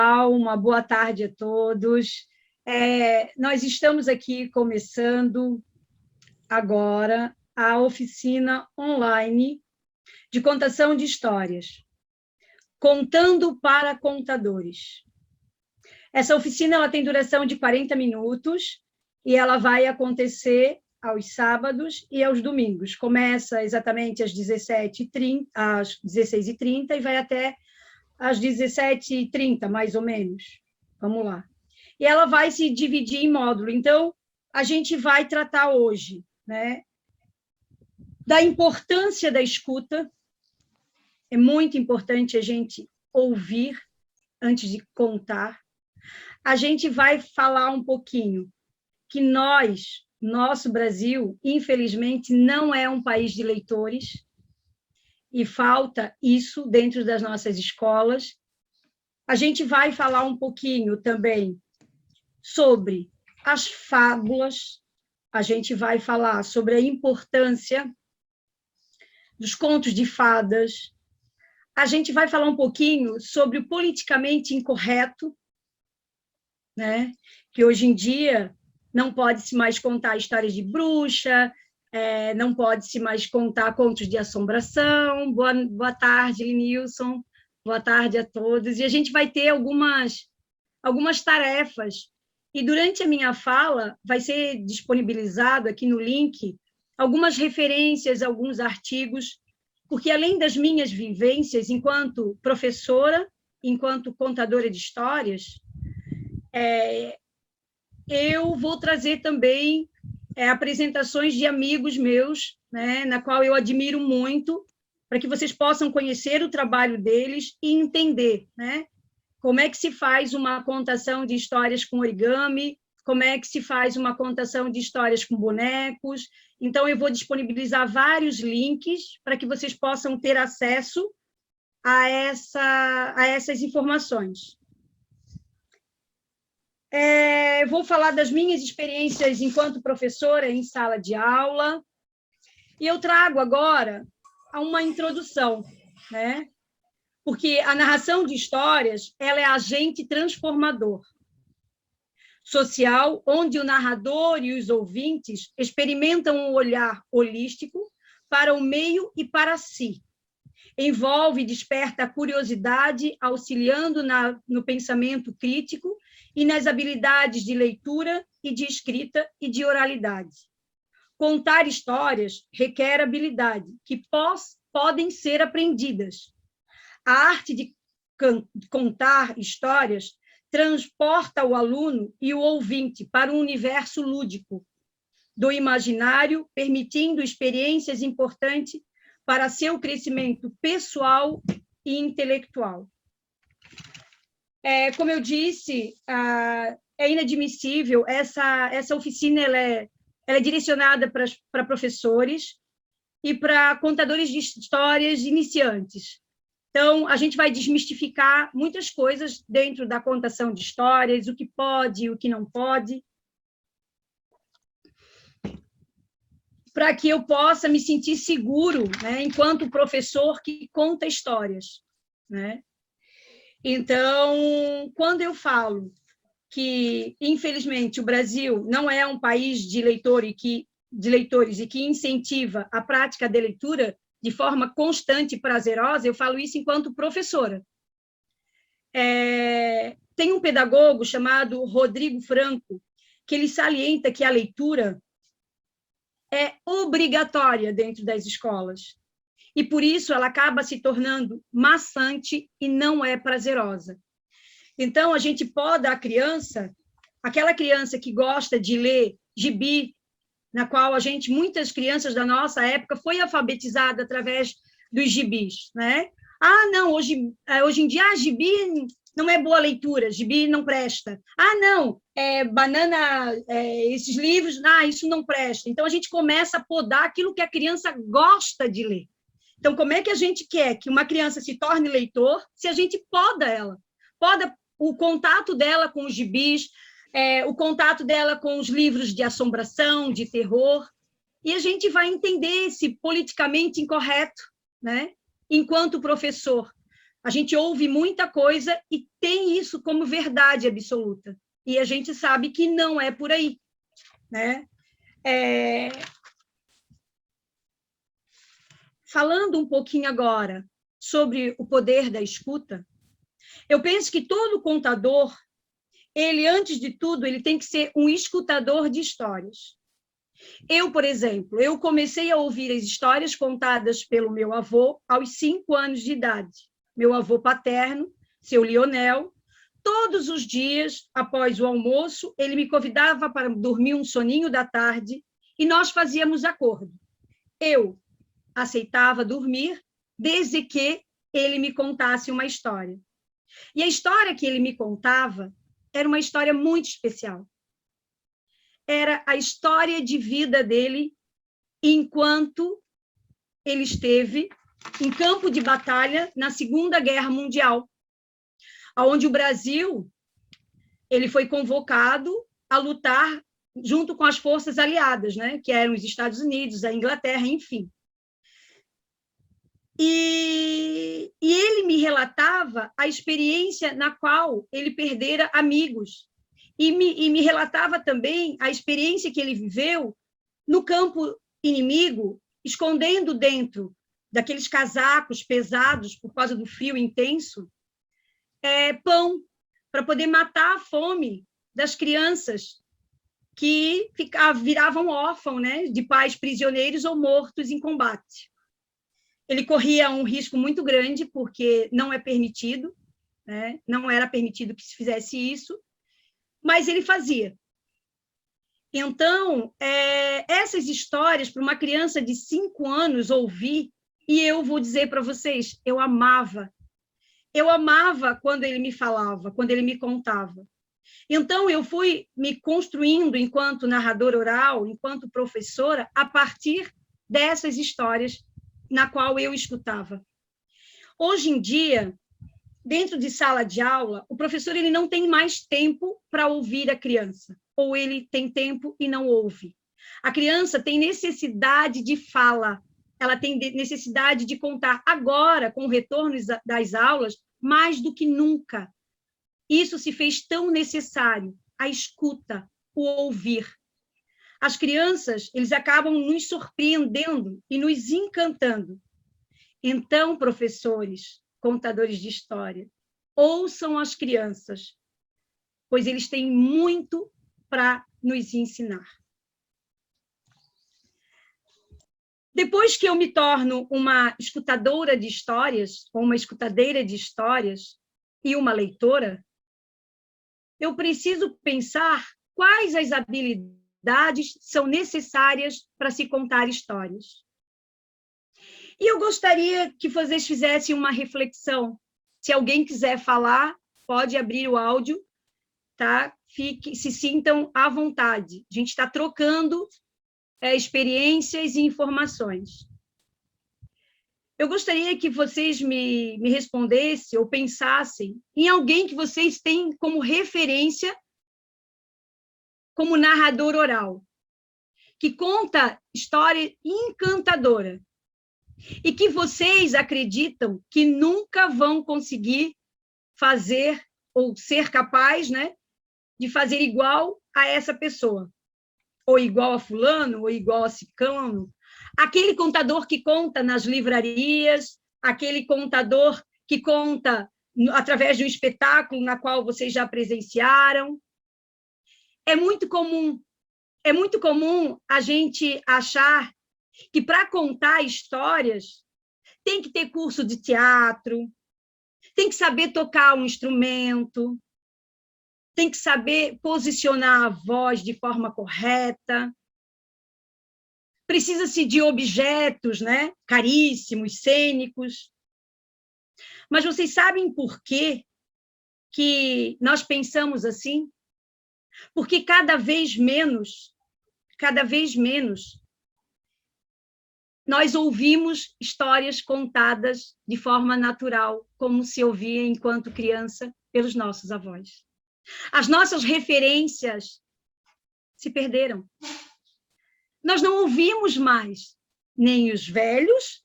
Uma boa tarde a todos. Nós estamos aqui começando agora a oficina online de contação de histórias, Contando para Contadores. Essa oficina ela tem duração de 40 minutos e ela vai acontecer aos sábados e aos domingos. Começa exatamente às 16h30 e vai até às 17h30, mais ou menos. Vamos lá. E ela vai se dividir em módulo. Então, a gente vai tratar hoje, né, da importância da escuta. É muito importante a gente ouvir antes de contar. A gente vai falar um pouquinho que nosso Brasil, infelizmente, não é um país de leitores, e falta isso dentro das nossas escolas. A gente vai falar um pouquinho também sobre as fábulas, a gente vai falar sobre a importância dos contos de fadas, a gente vai falar um pouquinho sobre o politicamente incorreto, né? Que hoje em dia não pode-se mais contar histórias de bruxa, não pode-se mais contar contos de assombração. Boa tarde, Linilson. Boa tarde a todos. E a gente vai ter algumas tarefas. E durante a minha fala vai ser disponibilizado aqui no link algumas referências, alguns artigos, porque além das minhas vivências enquanto professora, enquanto contadora de histórias, eu vou trazer também apresentações de amigos meus, né, na qual eu admiro muito, para que vocês possam conhecer o trabalho deles e entender, né, como é que se faz uma contação de histórias com origami, como é que se faz uma contação de histórias com bonecos. Então, eu vou disponibilizar vários links para que vocês possam ter acesso a essas informações. Vou falar das minhas experiências enquanto professora em sala de aula, e eu trago agora uma introdução, né? Porque a narração de histórias ela é agente transformador social, onde o narrador e os ouvintes experimentam um olhar holístico para o meio e para si. Envolve e desperta a curiosidade, auxiliando no pensamento crítico e nas habilidades de leitura e de escrita e de oralidade. Contar histórias requer habilidade, que podem ser aprendidas. A arte de contar histórias transporta o aluno e o ouvinte para um universo lúdico do imaginário, permitindo experiências importantes para seu crescimento pessoal e intelectual. Como eu disse, é inadmissível, essa oficina ela é direcionada para professores e para contadores de histórias iniciantes. Então, a gente vai desmistificar muitas coisas dentro da contação de histórias, o que pode e o que não pode, para que eu possa me sentir seguro, né, enquanto professor que conta histórias, né? Então, quando eu falo que, infelizmente, o Brasil não é um país de leitores e que incentiva a prática da leitura de forma constante e prazerosa, eu falo isso enquanto professora. Tem um pedagogo chamado Rodrigo Franco, que ele salienta que a leitura é obrigatória dentro das escolas, e por isso ela acaba se tornando maçante e não é prazerosa. Então, a gente poda a criança, aquela criança que gosta de ler gibi, na qual muitas crianças da nossa época foi alfabetizada através dos gibis, né? Não, hoje em dia, gibi não é boa leitura, gibi não presta. Não, banana, esses livros, isso não presta. Então, a gente começa a podar aquilo que a criança gosta de ler. Então, como é que a gente quer que uma criança se torne leitor se a gente poda ela? Poda o contato dela com os gibis, o contato dela com os livros de assombração, de terror, e a gente vai entender esse politicamente incorreto, né? Enquanto professor. A gente ouve muita coisa e tem isso como verdade absoluta. E a gente sabe que não é por aí, né? Falando um pouquinho agora sobre o poder da escuta, eu penso que todo contador, ele, antes de tudo, ele tem que ser um escutador de histórias. Eu, por exemplo, eu comecei a ouvir as histórias contadas pelo meu avô aos 5 anos de idade. Meu avô paterno, seu Lionel, todos os dias, após o almoço, ele me convidava para dormir um soninho da tarde e nós fazíamos acordo. Eu aceitava dormir desde que ele me contasse uma história. E a história que ele me contava era uma história muito especial. Era a história de vida dele enquanto ele esteve em campo de batalha na Segunda Guerra Mundial, onde o Brasil ele foi convocado a lutar junto com as forças aliadas, né, que eram os Estados Unidos, a Inglaterra, enfim. E ele me relatava a experiência na qual ele perdera amigos, e me relatava também a experiência que ele viveu no campo inimigo, escondendo dentro daqueles casacos pesados, por causa do frio intenso, pão, para poder matar a fome das crianças que viravam órfãos, né, de pais prisioneiros ou mortos em combate. Ele corria um risco muito grande, porque não é permitido, né? Não era permitido que se fizesse isso, mas ele fazia. Então, essas histórias, para uma criança de 5 anos ouvir, e eu vou dizer para vocês, eu amava quando ele me falava, quando ele me contava. Então, eu fui me construindo enquanto narradora oral, enquanto professora, a partir dessas histórias na qual eu escutava. Hoje em dia, dentro de sala de aula, o professor ele não tem mais tempo para ouvir a criança, ou ele tem tempo e não ouve. A criança tem necessidade de fala, ela tem necessidade de contar. Agora, com o retorno das aulas, mais do que nunca, isso se fez tão necessário, a escuta, o ouvir. As crianças, eles acabam nos surpreendendo e nos encantando. Então, professores, contadores de história, ouçam as crianças, pois eles têm muito para nos ensinar. Depois que eu me torno uma escutadora de histórias, ou uma escutadeira de histórias, e uma leitora, eu preciso pensar quais as habilidades são necessárias para se contar histórias. E eu gostaria que vocês fizessem uma reflexão. Se alguém quiser falar, pode abrir o áudio, tá? Se sintam à vontade. A gente está trocando experiências e informações. Eu gostaria que vocês me respondessem ou pensassem em alguém que vocês têm como referência como narrador oral, que conta história encantadora e que vocês acreditam que nunca vão conseguir fazer ou ser capaz, né, de fazer igual a essa pessoa, ou igual a fulano, ou igual a ciclano, aquele contador que conta nas livrarias, aquele contador que conta através de um espetáculo na qual vocês já presenciaram. É muito comum a gente achar que para contar histórias tem que ter curso de teatro, tem que saber tocar um instrumento, tem que saber posicionar a voz de forma correta, precisa-se de objetos, né, caríssimos, cênicos. Mas vocês sabem por quê que nós pensamos assim? Porque cada vez menos, nós ouvimos histórias contadas de forma natural, como se ouvia enquanto criança pelos nossos avós. As nossas referências se perderam. Nós não ouvimos mais nem os velhos,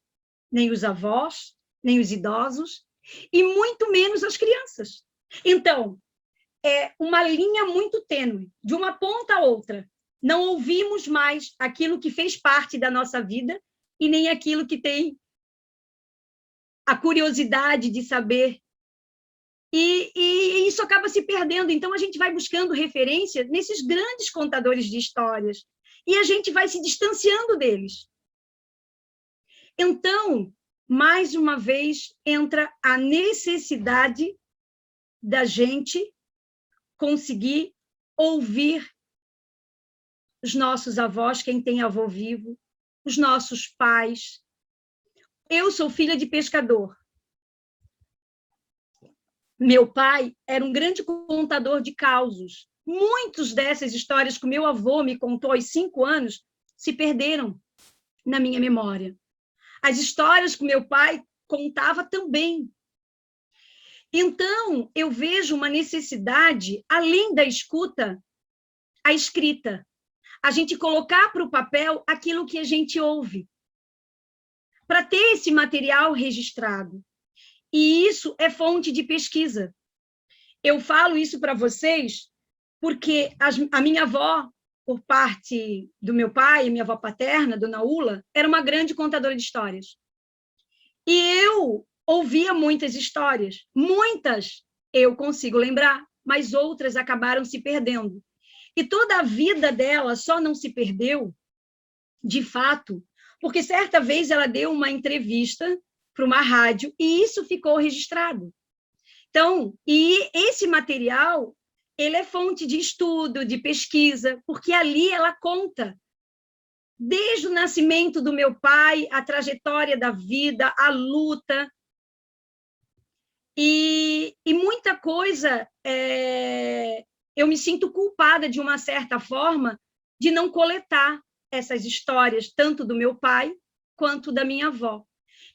nem os avós, nem os idosos, e muito menos as crianças. Então, é uma linha muito tênue, de uma ponta a outra. Não ouvimos mais aquilo que fez parte da nossa vida e nem aquilo que tem a curiosidade de saber. E isso acaba se perdendo. Então, a gente vai buscando referência nesses grandes contadores de histórias e a gente vai se distanciando deles. Então, mais uma vez, entra a necessidade da gente conseguir ouvir os nossos avós, quem tem avô vivo, os nossos pais. Eu sou filha de pescador. Meu pai era um grande contador de causos. Muitas dessas histórias que o meu avô me contou aos 5 anos se perderam na minha memória. As histórias que meu pai contava também. Então, eu vejo uma necessidade, além da escuta, a escrita. A gente colocar para o papel aquilo que a gente ouve, para ter esse material registrado. E isso é fonte de pesquisa. Eu falo isso para vocês porque a minha avó, por parte do meu pai, minha avó paterna, Dona Ula, era uma grande contadora de histórias. E eu ouvia muitas histórias. Muitas eu consigo lembrar, mas outras acabaram se perdendo. E toda a vida dela só não se perdeu, de fato, porque certa vez ela deu uma entrevista para uma rádio e isso ficou registrado. Então, e esse material, ele é fonte de estudo, de pesquisa, porque ali ela conta desde o nascimento do meu pai, a trajetória da vida, a luta, e muita coisa eu me sinto culpada, de uma certa forma, de não coletar essas histórias, tanto do meu pai quanto da minha avó.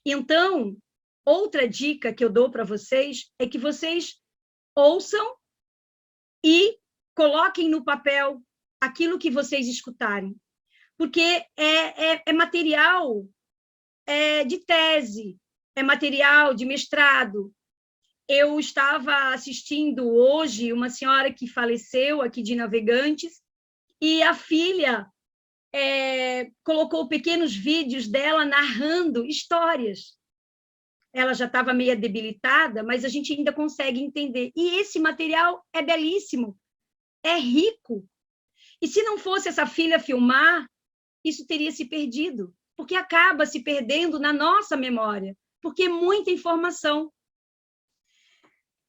Então, outra dica que eu dou para vocês é que vocês ouçam e coloquem no papel aquilo que vocês escutarem, porque é material de tese, é material de mestrado. Eu estava assistindo hoje uma senhora que faleceu aqui de Navegantes, e a filha colocou pequenos vídeos dela narrando histórias. Ela já estava meio debilitada, mas a gente ainda consegue entender. E esse material é belíssimo, é rico. E se não fosse essa filha filmar, isso teria se perdido, porque acaba se perdendo na nossa memória, porque é muita informação.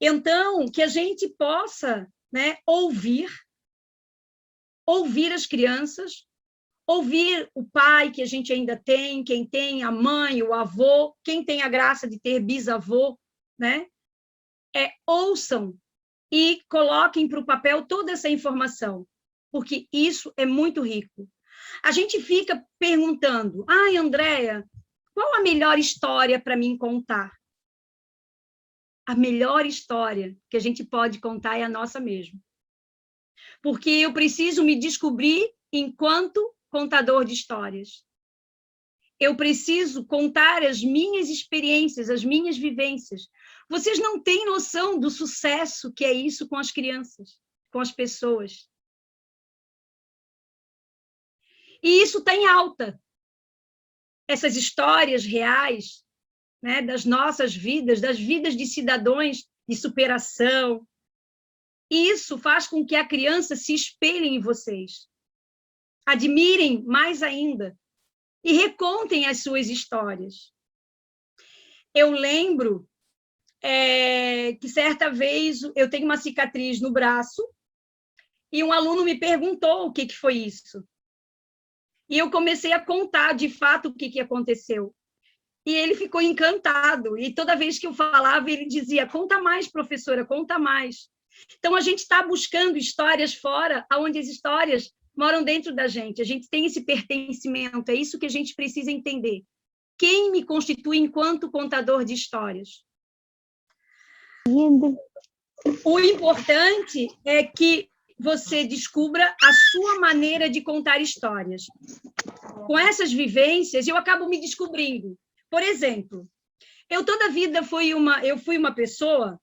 Então, que a gente possa, né, ouvir as crianças, ouvir o pai que a gente ainda tem, quem tem a mãe, o avô, quem tem a graça de ter bisavô, né? Ouçam e coloquem para o papel toda essa informação, porque isso é muito rico. A gente fica perguntando, Andréia, qual a melhor história para mim contar? A melhor história que a gente pode contar é a nossa mesmo. Porque eu preciso me descobrir enquanto contador de histórias. Eu preciso contar as minhas experiências, as minhas vivências. Vocês não têm noção do sucesso que é isso com as crianças, com as pessoas. E isso está em alta. Essas histórias reais, né, das nossas vidas, das vidas de cidadãos de superação. Isso faz com que a criança se espelhe em vocês. Admirem mais ainda e recontem as suas histórias. Eu lembro que certa vez eu tenho uma cicatriz no braço e um aluno me perguntou o que foi isso. E eu comecei a contar, de fato, o que aconteceu. E ele ficou encantado. E toda vez que eu falava, ele dizia, conta mais, professora, conta mais. Então, a gente está buscando histórias fora, onde as histórias moram dentro da gente. A gente tem esse pertencimento, é isso que a gente precisa entender. Quem me constitui enquanto contador de histórias? O importante é que você descubra a sua maneira de contar histórias. Com essas vivências, eu acabo me descobrindo. Por exemplo, Eu toda a vida eu fui uma pessoa,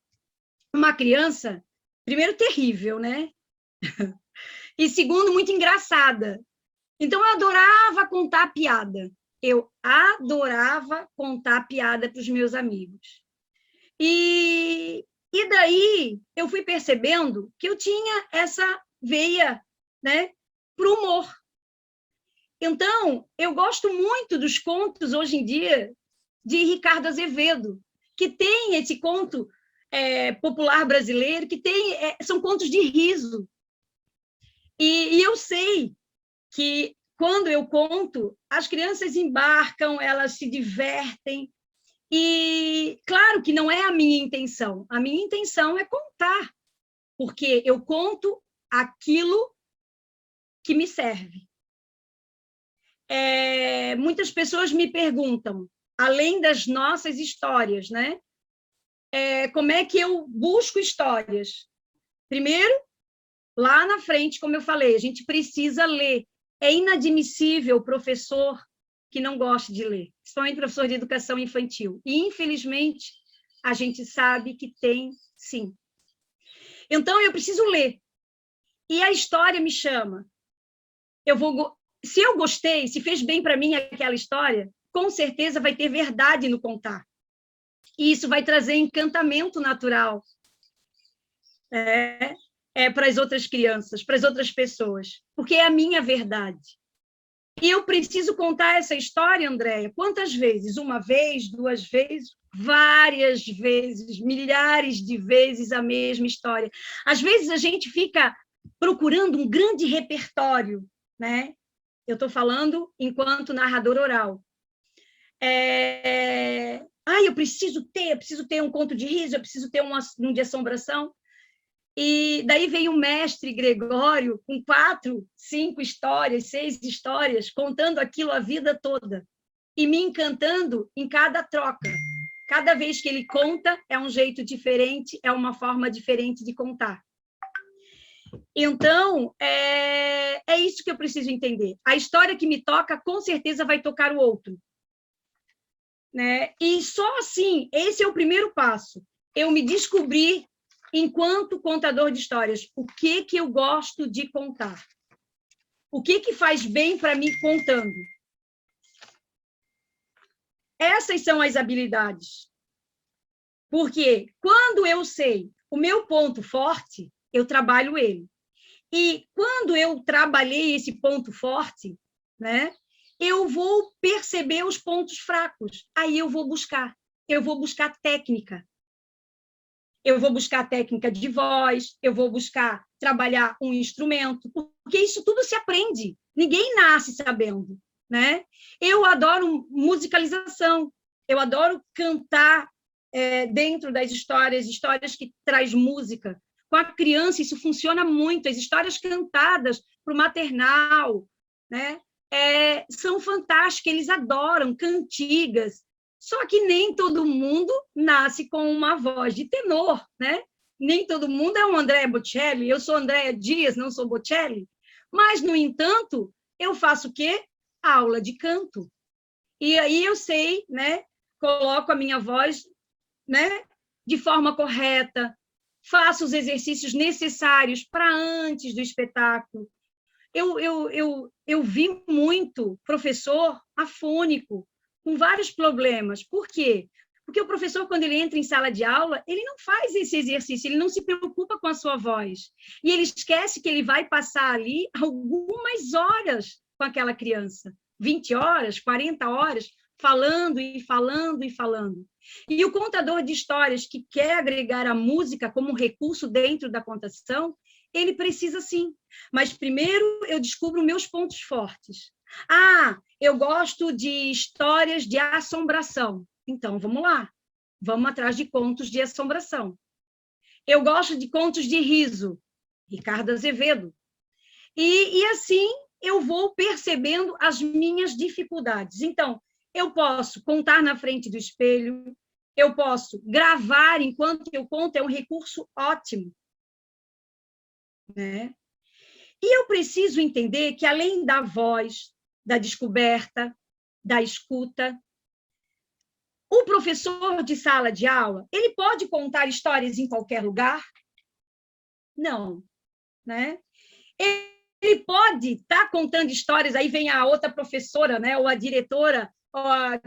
uma criança, primeiro, terrível, né? E segundo, muito engraçada. Então, eu adorava contar piada. Eu adorava contar piada para os meus amigos. E daí eu fui percebendo que eu tinha essa veia, né, para o humor. Então, eu gosto muito dos contos, hoje em dia, de Ricardo Azevedo, que tem esse conto popular brasileiro, que tem são contos de riso. E eu sei que, quando eu conto, as crianças embarcam, elas se divertem. E, claro que não é a minha intenção. A minha intenção é contar, porque eu conto aquilo que me serve. Muitas pessoas me perguntam, além das nossas histórias, né? Como é que eu busco histórias? Primeiro, lá na frente, como eu falei, a gente precisa ler. É inadmissível o professor que não goste de ler, principalmente professor de educação infantil. E, infelizmente, a gente sabe que tem, sim. Então, eu preciso ler. E a história me chama. Se eu gostei, se fez bem para mim aquela história, com certeza vai ter verdade no contar. E isso vai trazer encantamento natural para as outras crianças, para as outras pessoas, porque é a minha verdade. E eu preciso contar essa história, Andréia, quantas vezes? Uma vez, duas vezes, várias vezes, milhares de vezes a mesma história. Às vezes a gente fica procurando um grande repertório, né? Eu estou falando enquanto narrador oral. Eu preciso ter um conto de riso, eu preciso ter um de assombração. E daí veio o mestre Gregório com 4, 5 histórias, 6 histórias, contando aquilo a vida toda e me encantando em cada troca. Cada vez que ele conta, é um jeito diferente, é uma forma diferente de contar. Então, é isso que eu preciso entender. A história que me toca, com certeza, vai tocar o outro. Né? E só assim, esse é o primeiro passo. Eu me descobrir enquanto contador de histórias. O que eu gosto de contar? O que faz bem para mim contando? Essas são as habilidades. Porque quando eu sei o meu ponto forte, eu trabalho ele. E quando eu trabalhei esse ponto forte, né, eu vou perceber os pontos fracos. Aí eu vou buscar técnica. Eu vou buscar técnica de voz, eu vou buscar trabalhar um instrumento, porque isso tudo se aprende. Ninguém nasce sabendo, né? Eu adoro musicalização, eu adoro cantar dentro das histórias que traz música. Com a criança, isso funciona muito. As histórias cantadas para o maternal, né? São fantásticas, eles adoram, cantigas. Só que nem todo mundo nasce com uma voz de tenor, né? Nem todo mundo é um Andrea Bocelli. Eu sou Andrea Dias, não sou Bocelli. Mas, no entanto, eu faço o quê? Aula de canto. E aí eu sei, né? Coloco a minha voz, né, de forma correta, faço os exercícios necessários para antes do espetáculo. Eu vi muito professor afônico, com vários problemas. Por quê? Porque o professor, quando ele entra em sala de aula, ele não faz esse exercício, ele não se preocupa com a sua voz. E ele esquece que ele vai passar ali algumas horas com aquela criança. 20 horas, 40 horas, falando e falando e falando. E o contador de histórias que quer agregar a música como recurso dentro da contação, ele precisa sim. Mas primeiro eu descubro meus pontos fortes. Eu gosto de histórias de assombração. Então, vamos lá. Vamos atrás de contos de assombração. Eu gosto de contos de riso. Ricardo Azevedo. E assim eu vou percebendo as minhas dificuldades. Então, eu posso contar na frente do espelho, eu posso gravar enquanto eu conto, é um recurso ótimo. Né? E eu preciso entender que, além da voz, da descoberta, da escuta, O professor de sala de aula, ele pode contar histórias em qualquer lugar? Não, né? Ele pode estar contando histórias, aí vem a outra professora, né, ou a diretora,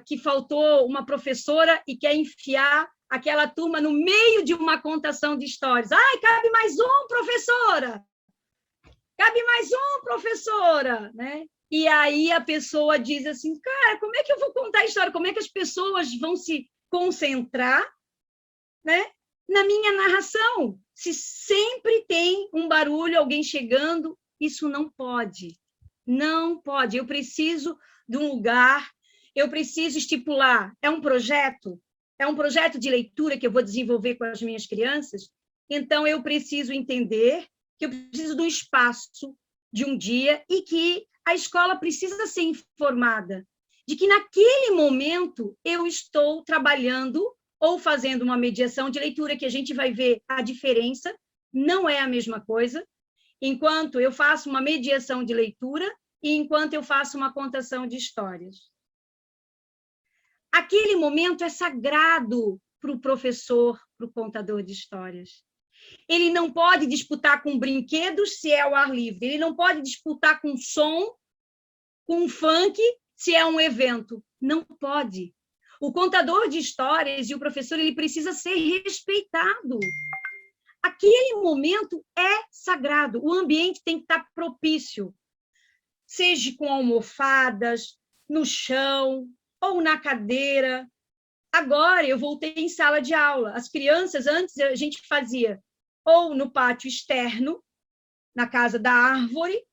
que faltou uma professora e quer enfiar aquela turma no meio de uma contação de histórias. Ai, cabe mais um, professora! Cabe mais um, professora! Né? E aí a pessoa diz assim, cara, como é que eu vou contar a história? Como é que as pessoas vão se concentrar, né, na minha narração? Se sempre tem um barulho, alguém chegando, isso não pode. Não pode. Eu preciso de um lugar, eu preciso estipular. É um projeto de leitura que eu vou desenvolver com as minhas crianças, então eu preciso entender que eu preciso de um espaço, de um dia, e que a escola precisa ser informada de que naquele momento eu estou trabalhando ou fazendo uma mediação de leitura, que a gente vai ver a diferença, não é a mesma coisa, enquanto eu faço uma mediação de leitura e enquanto eu faço uma contação de histórias. Aquele momento é sagrado para o professor, para o contador de histórias. Ele não pode disputar com brinquedos se é ao ar livre, ele não pode disputar com som, com funk, se é um evento. Não pode. O contador de histórias e o professor, ele precisa ser respeitado. Aquele momento é sagrado, o ambiente tem que estar propício, seja com almofadas, no chão ou na cadeira. Agora eu voltei em sala de aula. As crianças, antes a gente fazia ou no pátio externo, na casa da árvore,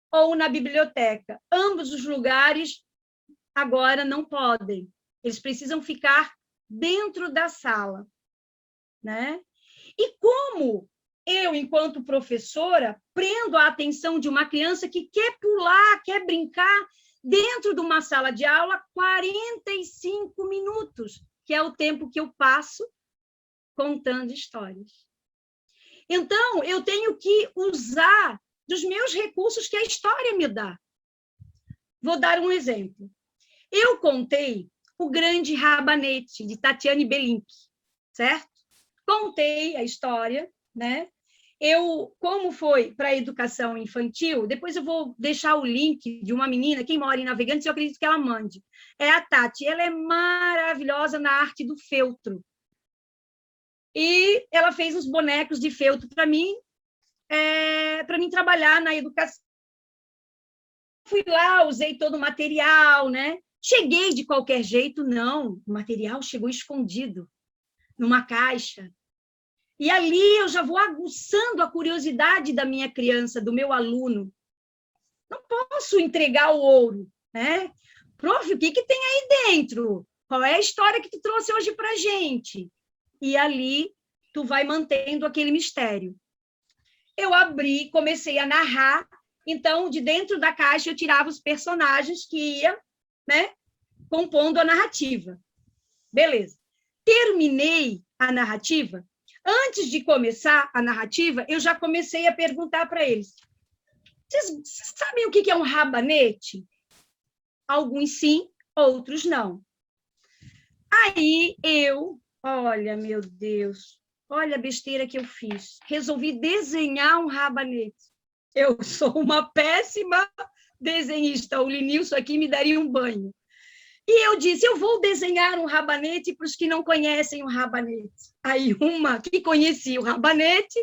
ou na biblioteca. Ambos os lugares agora não podem. Eles precisam ficar dentro da sala, né? E como eu, enquanto professora, prendo a atenção de uma criança que quer pular, quer brincar dentro de uma sala de aula 45 minutos, que é o tempo que eu passo contando histórias. Então, eu tenho que usar dos meus recursos que a história me dá. Vou dar um exemplo. Eu contei O Grande Rabanete, de Tatiane Belink, certo? Contei a história, né? Como foi para a educação infantil, depois eu vou deixar o link de uma menina, quem mora em Navegantes, eu acredito que ela mande. É a Tati, ela é maravilhosa na arte do feltro. E ela fez os bonecos de feltro para mim trabalhar na educação. Fui lá, usei todo o material, né? Cheguei de qualquer jeito, não. O material chegou escondido numa caixa. E ali eu já vou aguçando a curiosidade da minha criança, do meu aluno. Não posso entregar o ouro, né? Prof, o que tem aí dentro? Qual é a história que tu trouxe hoje para a gente? E ali tu vai mantendo aquele mistério. Eu abri, comecei a narrar, então, de dentro da caixa, eu tirava os personagens que iam, né, compondo a narrativa. Beleza. Terminei a narrativa. Antes de começar a narrativa, eu já comecei a perguntar para eles. Vocês sabem o que é um rabanete? Alguns sim, outros não. Aí olha, meu Deus, olha a besteira que eu fiz. Resolvi desenhar um rabanete. Eu sou uma péssima desenhista. O Linilson aqui me daria um banho. E eu disse, eu vou desenhar um rabanete para os que não conhecem o rabanete. Aí uma que conhecia o rabanete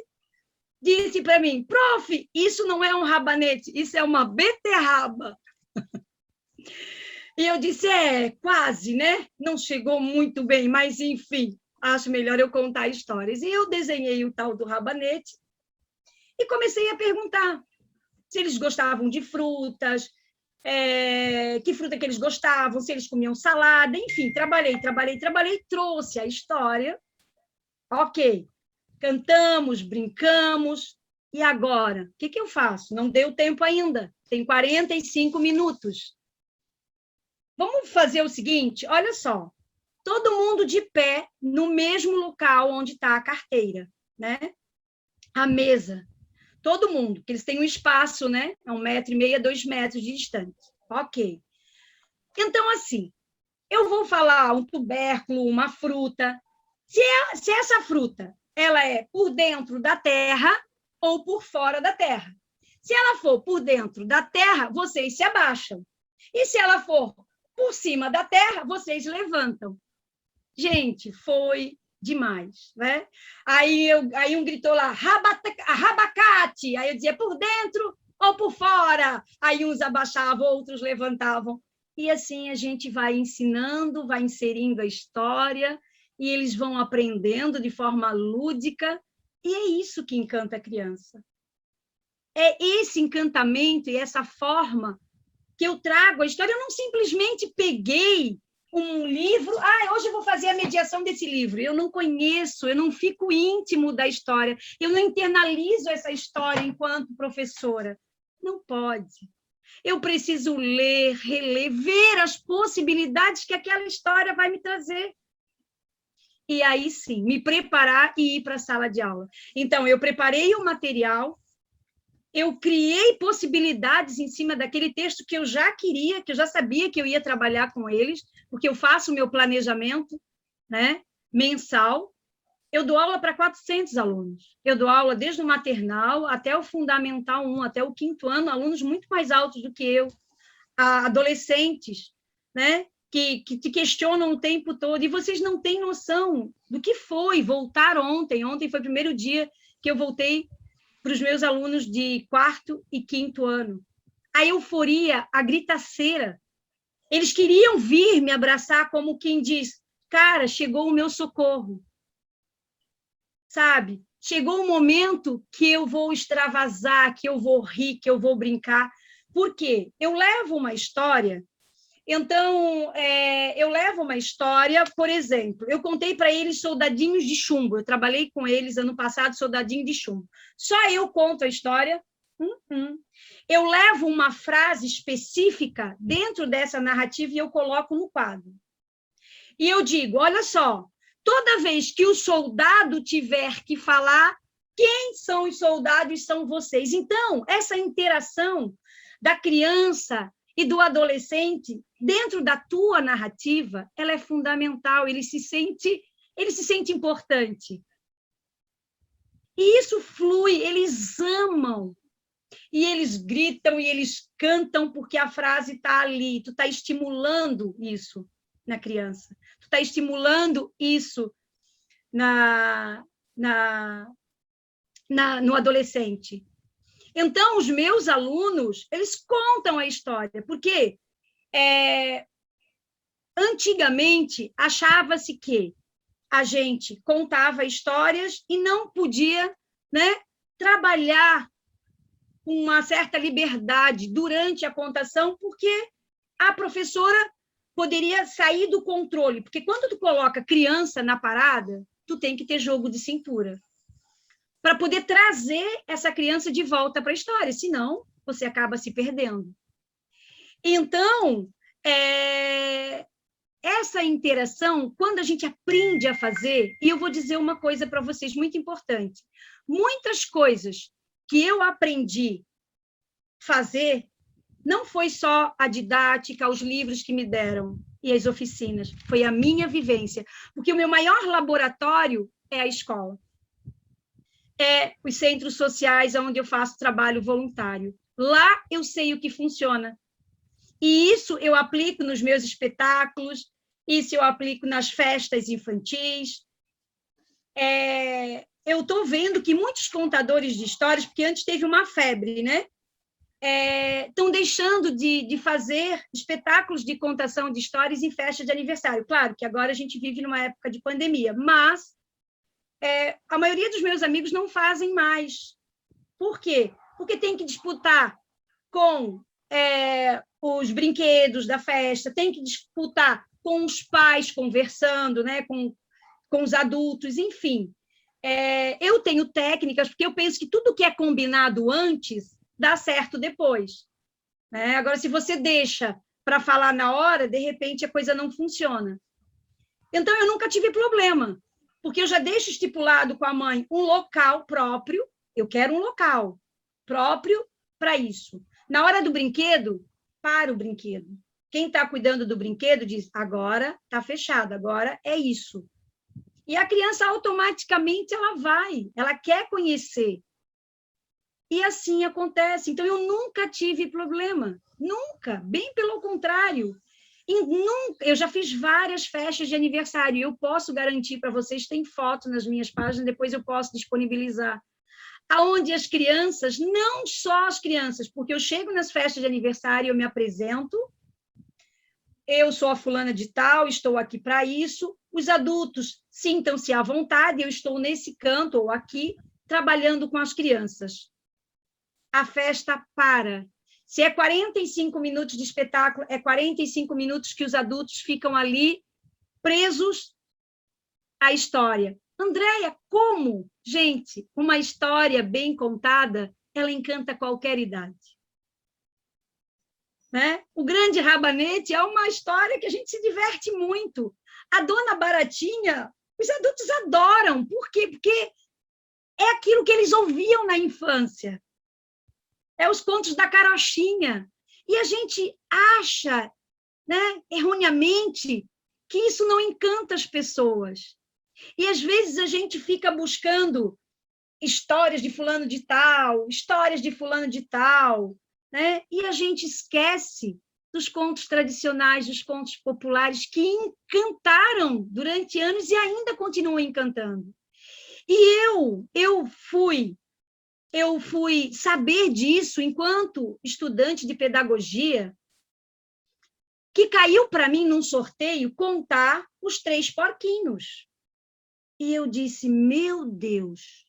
disse para mim, prof, isso não é um rabanete, isso é uma beterraba. E eu disse, quase, né? Não chegou muito bem, mas enfim, acho melhor eu contar histórias. E eu desenhei o tal do rabanete e comecei a perguntar se eles gostavam de frutas, que fruta que eles gostavam, se eles comiam salada, enfim, trabalhei, trouxe a história. Ok, cantamos, brincamos, e agora? O que eu faço? Não deu tempo ainda, tem 45 minutos. Vamos fazer o seguinte, olha só, todo mundo de pé no mesmo local onde está a carteira, né? A mesa. Todo mundo, que eles têm um espaço, né? É 1,5 m, 2 metros de distância. Ok. Então, assim, eu vou falar um tubérculo, uma fruta. Se essa fruta ela é por dentro da terra ou por fora da terra. Se ela for por dentro da terra, vocês se abaixam. E se ela for por cima da terra, vocês levantam. Gente, foi demais, né? Aí um gritou lá, rabacate. Aí eu dizia, por dentro ou por fora? Aí uns abaixavam, outros levantavam. E assim a gente vai ensinando, vai inserindo a história, e eles vão aprendendo de forma lúdica, e é isso que encanta a criança. É esse encantamento e essa forma que eu trago a história. Eu não simplesmente peguei um livro, hoje eu vou fazer a mediação desse livro. Eu não conheço, eu não fico íntimo da história, eu não internalizo essa história enquanto professora. Não pode. Eu preciso ler, reler, ver as possibilidades que aquela história vai me trazer. E aí sim, me preparar e ir para a sala de aula. Então, eu preparei o material, eu criei possibilidades em cima daquele texto que eu já queria, que eu já sabia que eu ia trabalhar com eles, porque eu faço o meu planejamento, né, mensal. Eu dou aula para 400 alunos. Eu dou aula desde o maternal até o Fundamental 1, até o 5º ano, alunos muito mais altos do que eu, adolescentes, né, que te questionam o tempo todo, e vocês não têm noção do que foi voltar ontem. Ontem foi o primeiro dia que eu voltei para os meus alunos de 4º e 5º ano. A euforia, a gritaceira. Eles queriam vir me abraçar como quem diz, cara, chegou o meu socorro. Sabe? Chegou o momento que eu vou extravasar, que eu vou rir, que eu vou brincar. Por quê? Eu levo uma história. Então, eu levo uma história, por exemplo, eu contei para eles Soldadinhos de Chumbo, eu trabalhei com eles ano passado, Soldadinho de Chumbo. Só eu conto a história. Eu levo uma frase específica dentro dessa narrativa e eu coloco no quadro. E eu digo, olha só, toda vez que o soldado tiver que falar, quem são os soldados? São vocês. Então, essa interação da criança e do adolescente dentro da tua narrativa, ela é fundamental, ele se sente importante. E isso flui, eles amam. E eles gritam e eles cantam porque a frase está ali, tu está estimulando isso na criança, tu está estimulando isso no adolescente. Então, os meus alunos, eles contam a história, porque antigamente achava-se que a gente contava histórias e não podia, né, trabalhar com uma certa liberdade durante a contação, porque a professora poderia sair do controle, porque quando tu coloca criança na parada, tu tem que ter jogo de cintura para poder trazer essa criança de volta para a história, senão você acaba se perdendo. Então, essa interação, quando a gente aprende a fazer, e eu vou dizer uma coisa para vocês muito importante, muitas coisas que eu aprendi a fazer não foi só a didática, os livros que me deram e as oficinas, foi a minha vivência, porque o meu maior laboratório é a escola. Os centros sociais onde eu faço trabalho voluntário. Lá eu sei o que funciona. E isso eu aplico nos meus espetáculos, isso eu aplico nas festas infantis. Eu estou vendo que muitos contadores de histórias, porque antes teve uma febre, né? Estão deixando de fazer espetáculos de contação de histórias em festas de aniversário. Claro que agora a gente vive numa época de pandemia, mas a maioria dos meus amigos não fazem mais. Por quê? Porque tem que disputar com os brinquedos da festa, tem que disputar com os pais conversando, né, com os adultos, enfim. Eu tenho técnicas, porque eu penso que tudo que é combinado antes dá certo depois. Né? Agora, se você deixa para falar na hora, de repente a coisa não funciona. Então, eu nunca tive problema, porque eu já deixo estipulado com a mãe um local próprio, eu quero um local próprio para isso. Na hora do brinquedo, para o brinquedo. Quem está cuidando do brinquedo diz, agora está fechado, agora é isso. E a criança automaticamente ela quer conhecer. E assim acontece. Então, eu nunca tive problema, nunca, bem pelo contrário. E nunca, eu já fiz várias festas de aniversário, eu posso garantir para vocês, tem foto nas minhas páginas, depois eu posso disponibilizar, aonde as crianças, não só as crianças, porque eu chego nas festas de aniversário, eu me apresento, eu sou a fulana de tal, estou aqui para isso, os adultos sintam-se à vontade, eu estou nesse canto ou aqui, trabalhando com as crianças. A festa para. Se é 45 minutos de espetáculo, é 45 minutos que os adultos ficam ali presos à história. Andréia, como? Gente, uma história bem contada, ela encanta qualquer idade. Né? O Grande Rabanete é uma história que a gente se diverte muito. A Dona Baratinha, os adultos adoram. Por quê? Porque é aquilo que eles ouviam na infância. É os contos da carochinha. E a gente acha, né, erroneamente, que isso não encanta as pessoas. E, às vezes, a gente fica buscando histórias de fulano de tal, histórias de fulano de tal, né? E a gente esquece dos contos tradicionais, dos contos populares que encantaram durante anos e ainda continuam encantando. E eu fui saber disso enquanto estudante de pedagogia, que caiu para mim num sorteio contar os 3 porquinhos. E eu disse, meu Deus.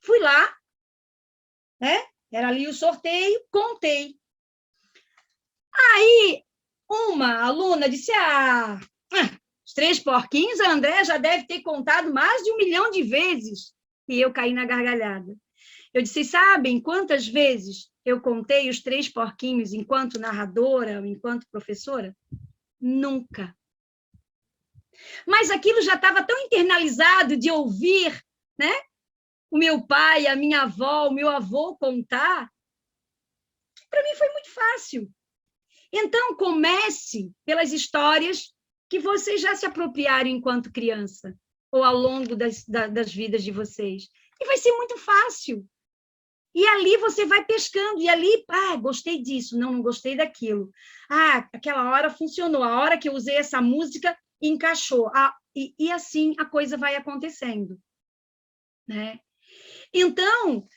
Fui lá, né? Era ali o sorteio, contei. Aí, uma aluna disse, os 3 porquinhos, a André já deve ter contado mais de 1 milhão de vezes. E eu caí na gargalhada. Eu disse, sabem quantas vezes eu contei os 3 porquinhos enquanto narradora, enquanto professora? Nunca. Mas aquilo já estava tão internalizado de ouvir, né? O meu pai, a minha avó, o meu avô contar, que para mim foi muito fácil. Então, comece pelas histórias que vocês já se apropriaram enquanto criança, ou ao longo das vidas de vocês. E vai ser muito fácil. E ali você vai pescando, e ali, gostei disso, não gostei daquilo. Aquela hora funcionou, a hora que eu usei essa música, encaixou. E assim a coisa vai acontecendo. Né? Então,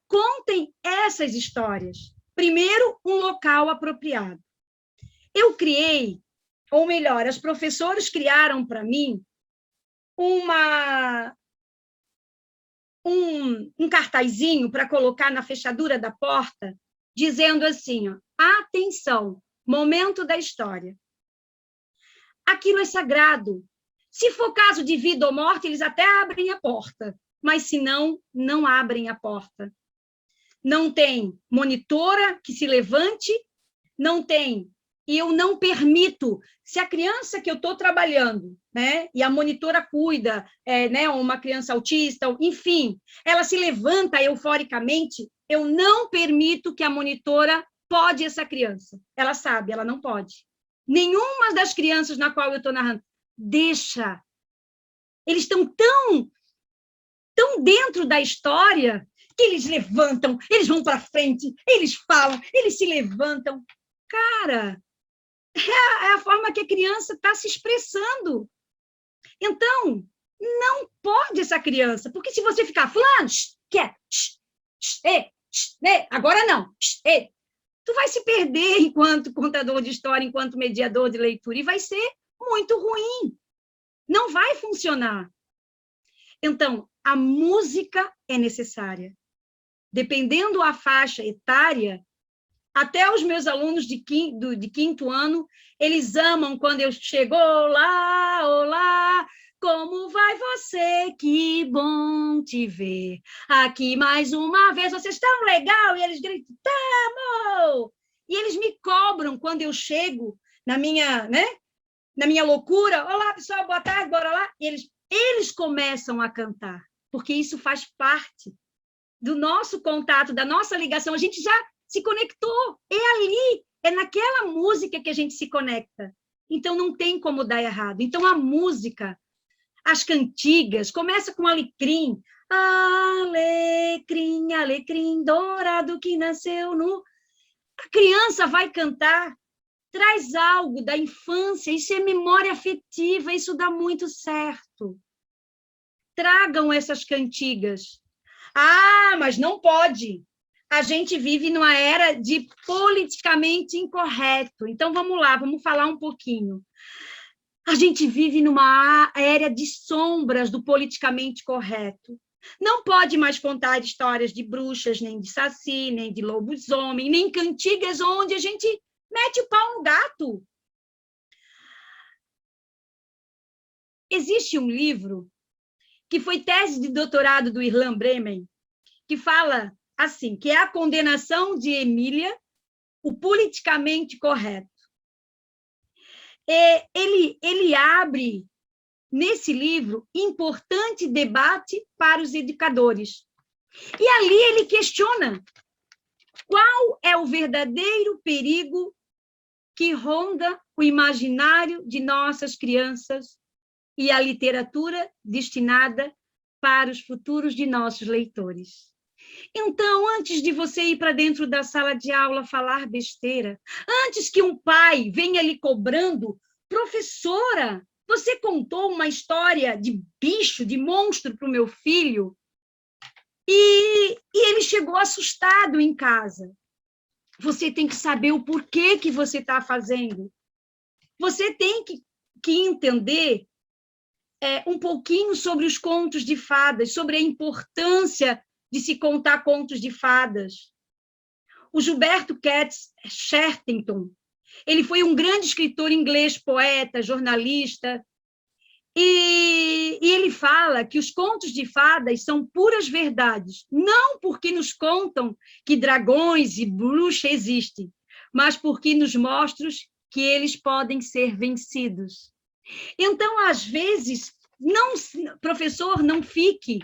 contem essas histórias. Primeiro, um local apropriado. Eu criei, ou melhor, as professoras criaram para mim um cartazinho para colocar na fechadura da porta, dizendo assim, atenção, momento da história. Aquilo é sagrado. Se for caso de vida ou morte, eles até abrem a porta, mas se não, não abrem a porta. Não tem monitora que se levante, não tem. E eu não permito, se a criança que eu estou trabalhando, né, e a monitora cuida, né, uma criança autista, enfim, ela se levanta euforicamente, eu não permito que a monitora pode essa criança. Ela sabe, ela não pode. Nenhuma das crianças na qual eu estou narrando, deixa. Eles estão tão dentro da história que eles levantam, eles vão para frente, eles falam, eles se levantam. Cara, é a forma que a criança está se expressando. Então, não pode essa criança, porque se você ficar falando, quieto, agora não, tu vai se perder enquanto contador de história, enquanto mediador de leitura, e vai ser muito ruim. Não vai funcionar. Então, a música é necessária. Dependendo da faixa etária, até os meus alunos de 5º ano, eles amam quando eu chego, olá, olá, como vai você? Que bom te ver aqui mais uma vez, vocês estão legal? E eles gritam, tamo! E eles me cobram quando eu chego na minha, né, na minha loucura, olá, pessoal, boa tarde, bora lá? E eles começam a cantar, porque isso faz parte do nosso contato, da nossa ligação, a gente já se conectou, é ali, É naquela música que a gente se conecta. Então, não tem como dar errado. Então, a música, as cantigas, começa com alecrim. Alecrim, alecrim dourado que nasceu no... A criança vai cantar, traz algo da infância, isso é memória afetiva, isso dá muito certo. Tragam essas cantigas. Ah, mas não pode. A gente vive numa era de politicamente incorreto. Então, vamos lá, vamos falar um pouquinho. A gente vive numa era de sombras do politicamente correto. Não pode mais contar histórias de bruxas, nem de saci, nem de lobisomem, nem cantigas onde a gente mete o pau no gato. Existe um livro que foi tese de doutorado do Ilan Bremen, que fala assim, que é a condenação de Emília, o politicamente correto. Ele abre, nesse livro, importante debate para os educadores. E ali ele questiona qual é o verdadeiro perigo que ronda o imaginário de nossas crianças e a literatura destinada para os futuros de nossos leitores. Então, antes de você ir para dentro da sala de aula falar besteira, antes que um pai venha lhe cobrando, professora, você contou uma história de bicho, de monstro para o meu filho, e ele chegou assustado em casa. Você tem que saber o porquê que você está fazendo. Você tem que entender um pouquinho sobre os contos de fadas, sobre a importância de se contar contos de fadas. O Gilberto Chesterton, ele foi um grande escritor inglês, poeta, jornalista, e ele fala que os contos de fadas são puras verdades, não porque nos contam que dragões e bruxas existem, mas porque nos mostram que eles podem ser vencidos. Então, às vezes, professor, não fique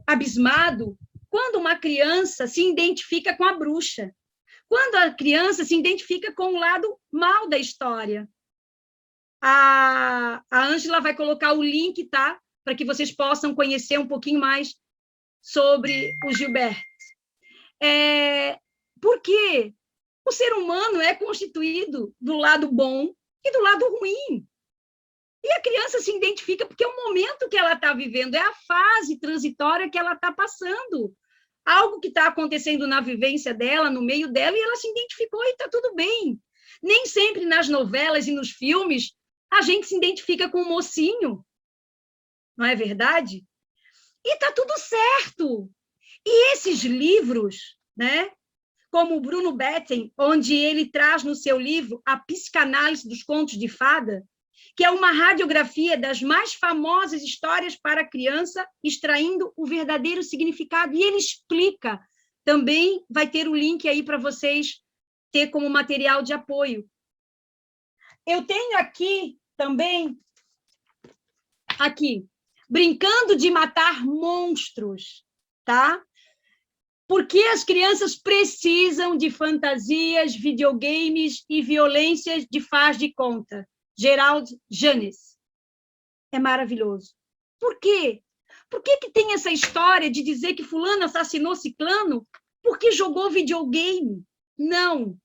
abismado quando uma criança se identifica com a bruxa, quando a criança se identifica com o lado mal da história. A Ângela vai colocar o link, tá? Para que vocês possam conhecer um pouquinho mais sobre o Gilberto. Porque o ser humano é constituído do lado bom e do lado ruim. E a criança se identifica porque é o momento que ela está vivendo, é a fase transitória que ela está passando. Algo que está acontecendo na vivência dela, no meio dela, e ela se identificou e está tudo bem. Nem sempre nas novelas e nos filmes a gente se identifica com o mocinho, não é verdade? E está tudo certo. E esses livros, né, como o Bruno Betten, onde ele traz no seu livro a psicanálise dos contos de fada, que é uma radiografia das mais famosas histórias para a criança, extraindo o verdadeiro significado. E ele explica, também vai ter o link aí para vocês ter como material de apoio. Eu tenho aqui também, Brincando de Matar Monstros, tá? Porque as crianças precisam de fantasias, videogames e violências de faz de conta. Gerald Janes. É maravilhoso. Por quê? Por que tem essa história de dizer que fulano assassinou ciclano porque jogou videogame? Não.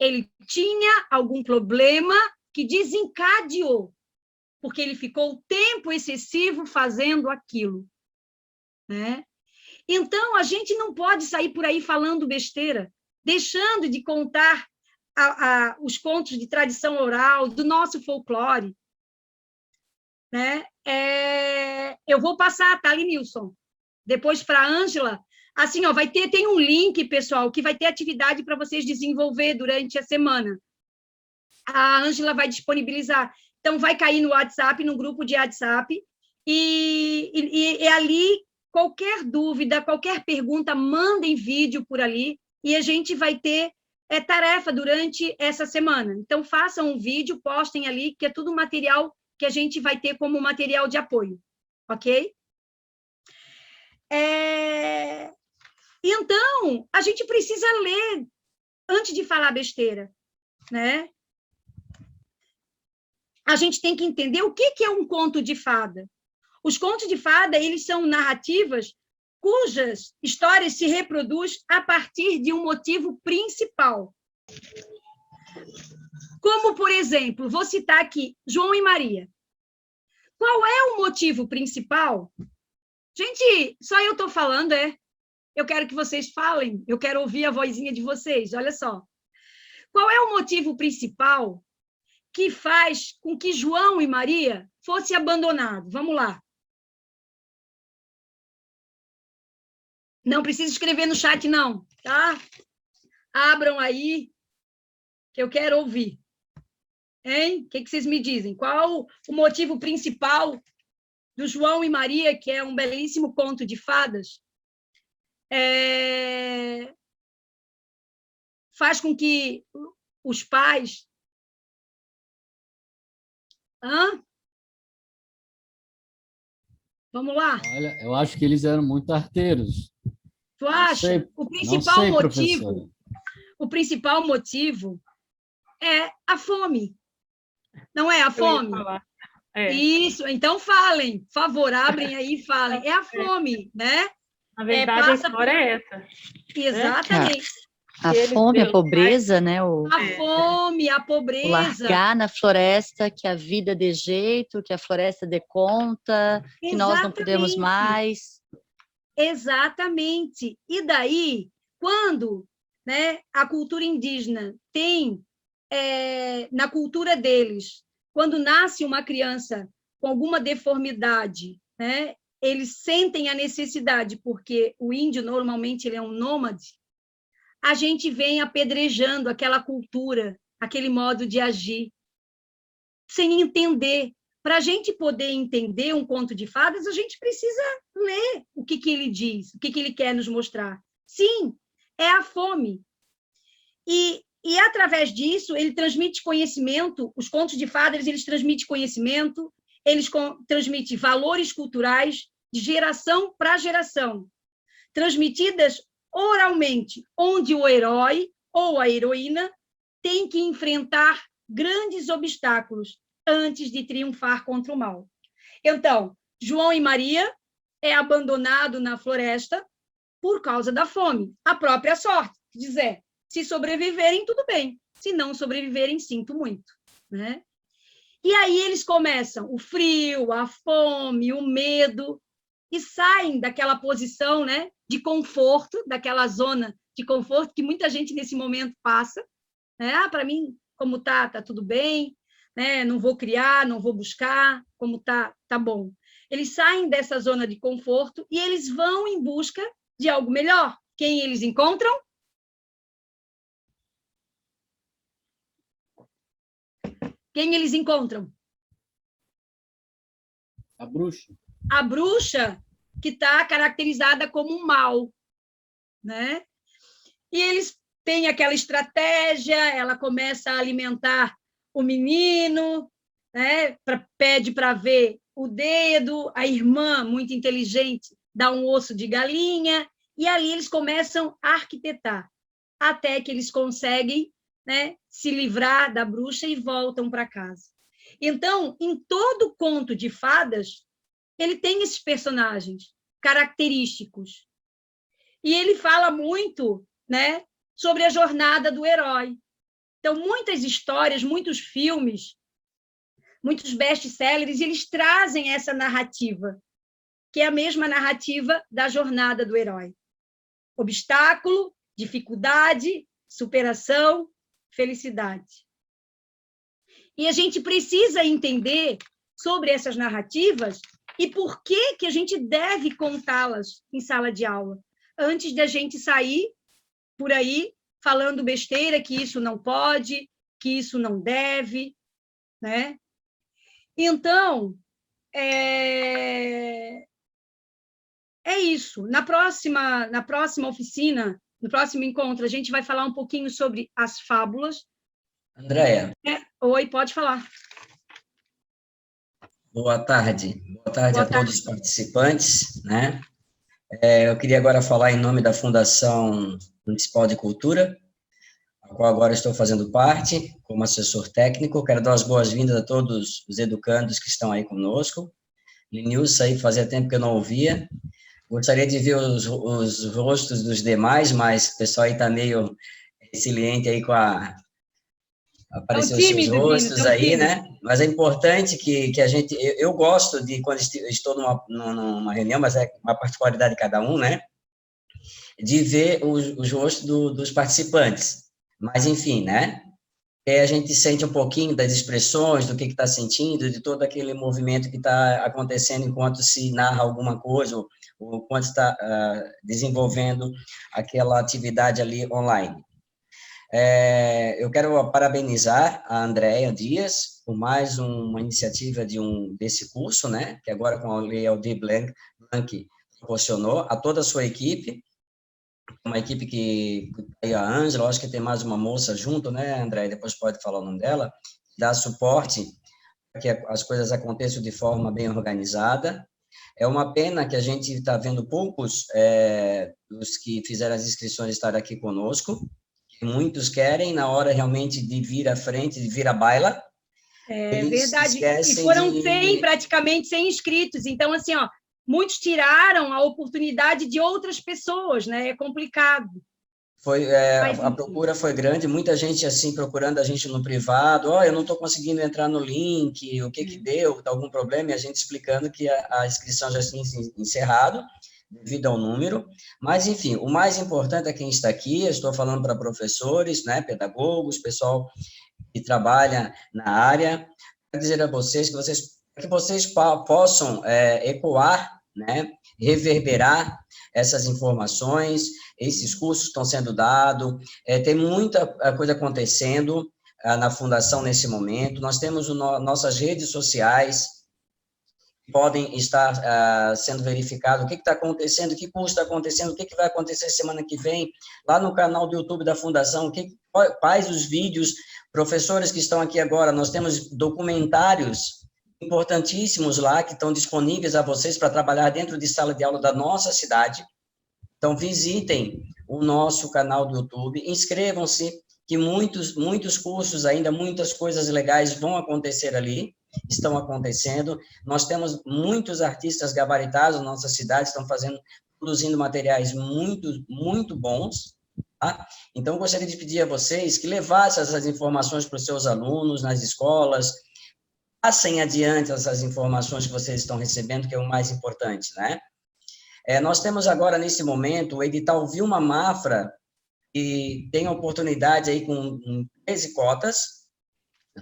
Ele tinha algum problema que desencadeou, porque ele ficou tempo excessivo fazendo aquilo, né? Então, a gente não pode sair por aí falando besteira, deixando de contar os contos de tradição oral, do nosso folclore, né? Eu vou passar, tá, Linilson? Depois para a Ângela. Assim, ó, tem um link, pessoal, que vai ter atividade para vocês desenvolver durante a semana. A Ângela vai disponibilizar. Então, vai cair no WhatsApp, no grupo de WhatsApp, e ali, qualquer dúvida, qualquer pergunta, mandem vídeo por ali, e a gente vai ter tarefa durante essa semana. Então, façam um vídeo, postem ali, que é tudo material que a gente vai ter como material de apoio, ok? Então, a gente precisa ler antes de falar besteira, né? A gente tem que entender o que é um conto de fada. Os contos de fada, eles são narrativas cujas histórias se reproduzem a partir de um motivo principal. Como, por exemplo, vou citar aqui João e Maria. Qual é o motivo principal? Gente, só eu estou falando, eu quero que vocês falem, eu quero ouvir a vozinha de vocês, olha só. Qual é o motivo principal que faz com que João e Maria fossem abandonados? Vamos lá. Não precisa escrever no chat, não, tá? Abram aí, que eu quero ouvir. Hein? O que vocês me dizem? Qual o motivo principal do João e Maria, que é um belíssimo conto de fadas, faz com que os pais... Vamos lá. Olha, eu acho que eles eram muito arteiros. Tu acha? O principal motivo é a fome. Não é a fome? Isso, então falem, por favor, abrem aí e falem. É a fome, né? Na verdade, a história é essa. Exatamente. A fome, a pobreza, né? A fome, a pobreza. O largar na floresta, que a vida dê jeito, que a floresta dê conta, que nós não podemos mais. Exatamente. E daí, quando, né, a cultura indígena tem, na cultura deles, quando nasce uma criança com alguma deformidade, né, eles sentem a necessidade, porque o índio, normalmente, ele é um nômade, a gente vem apedrejando aquela cultura, aquele modo de agir, sem entender. Para a gente poder entender um conto de fadas, a gente precisa ler o que ele diz, o que ele quer nos mostrar. Sim, é a fome. E através disso, ele transmite conhecimento, os contos de fadas, eles transmitem conhecimento, eles transmitem valores culturais de geração para geração, transmitidas oralmente, onde o herói ou a heroína tem que enfrentar grandes obstáculos antes de triunfar contra o mal. Então, João e Maria é abandonado na floresta por causa da fome, a própria sorte, dizer, se sobreviverem, tudo bem, se não sobreviverem, sinto muito, né? E aí eles começam o frio, a fome, o medo, e saem daquela posição, né, de conforto, daquela zona de conforto que muita gente nesse momento passa, né? Para mim, como tá tudo bem, né? Não vou criar, não vou buscar, como tá bom. Eles saem dessa zona de conforto e eles vão em busca de algo melhor. Quem eles encontram? Quem eles encontram? A bruxa. A bruxa, que está caracterizada como um mal, né? E eles têm aquela estratégia, ela começa a alimentar o menino, né? Pede para ver o dedo, a irmã, muito inteligente, dá um osso de galinha, e ali eles começam a arquitetar, até que eles conseguem, né, se livrar da bruxa e voltam para casa. Então, em todo conto de fadas, ele tem esses personagens característicos. E ele fala muito, né, sobre a jornada do herói. Então, muitas histórias, muitos filmes, muitos best-sellers, eles trazem essa narrativa, que é a mesma narrativa da jornada do herói. Obstáculo, dificuldade, superação, felicidade. E a gente precisa entender sobre essas narrativas e por que a gente deve contá-las em sala de aula, antes de a gente sair por aí falando besteira, que isso não pode, que isso não deve, né? Então, é isso. Na próxima oficina, no próximo encontro, a gente vai falar um pouquinho sobre as fábulas. Andréia. Oi, pode falar. Boa tarde. Boa tarde a todos os participantes, né? Eu queria agora falar em nome da Fundação Municipal de Cultura. a qual agora estou fazendo parte como assessor técnico. Quero dar as boas-vindas a todos os educandos que estão aí conosco. Linilson aí fazia tempo que eu não ouvia. Gostaria de ver os rostos dos demais, mas o pessoal aí está meio resiliente aí com aparecer os seus rostos aí, né? Mas é importante que a gente... Eu gosto de, quando estou numa reunião, mas é uma particularidade de cada um, né? De ver os rostos dos participantes. Mas, enfim, né? Aí a gente sente um pouquinho das expressões, do que está sentindo, de todo aquele movimento que está acontecendo enquanto se narra alguma coisa, ou enquanto está desenvolvendo aquela atividade ali online. Eu quero parabenizar a Andréia Dias por mais uma iniciativa desse curso, né, que agora com a Lei Aldir Blanc proporcionou a toda a sua equipe, uma equipe que aí a Ângela, acho que tem mais uma moça junto, né, Andréia, depois pode falar o nome dela, dá suporte para que as coisas aconteçam de forma bem organizada. É uma pena que a gente está vendo poucos dos que fizeram as inscrições estar aqui conosco. Muitos querem, na hora realmente de vir à frente, de vir à baila. É verdade. E foram praticamente 100 inscritos. Então, assim, ó, muitos tiraram a oportunidade de outras pessoas, né? É complicado. A procura foi grande, muita gente assim procurando a gente no privado, eu não estou conseguindo entrar no link, o que deu, está algum problema, e a gente explicando que a inscrição já tinha encerrado, devido ao número, mas enfim, o mais importante é quem está aqui, eu estou falando para professores, né, pedagogos, pessoal que trabalha na área, quero dizer a vocês que vocês possam ecoar, né, reverberar essas informações, esses cursos estão sendo dados, tem muita coisa acontecendo na Fundação nesse momento, nós temos nossas redes sociais, podem estar sendo verificados, o que está acontecendo, o que curso está acontecendo, o que vai acontecer semana que vem, lá no canal do YouTube da Fundação, quais os vídeos, professores que estão aqui agora, nós temos documentários importantíssimos lá, que estão disponíveis a vocês para trabalhar dentro de sala de aula da nossa cidade. Então, visitem o nosso canal do YouTube, inscrevam-se, que muitos cursos ainda, muitas coisas legais vão acontecer ali, estão acontecendo. Nós temos muitos artistas gabaritados na nossa cidade, estão produzindo materiais muito bons. Tá? Então, gostaria de pedir a vocês que levassem essas informações para os seus alunos, nas escolas, passem adiante essas informações que vocês estão recebendo, que é o mais importante, né? Nós temos agora, nesse momento, o edital Vilma Mafra, que tem a oportunidade aí com 13 cotas,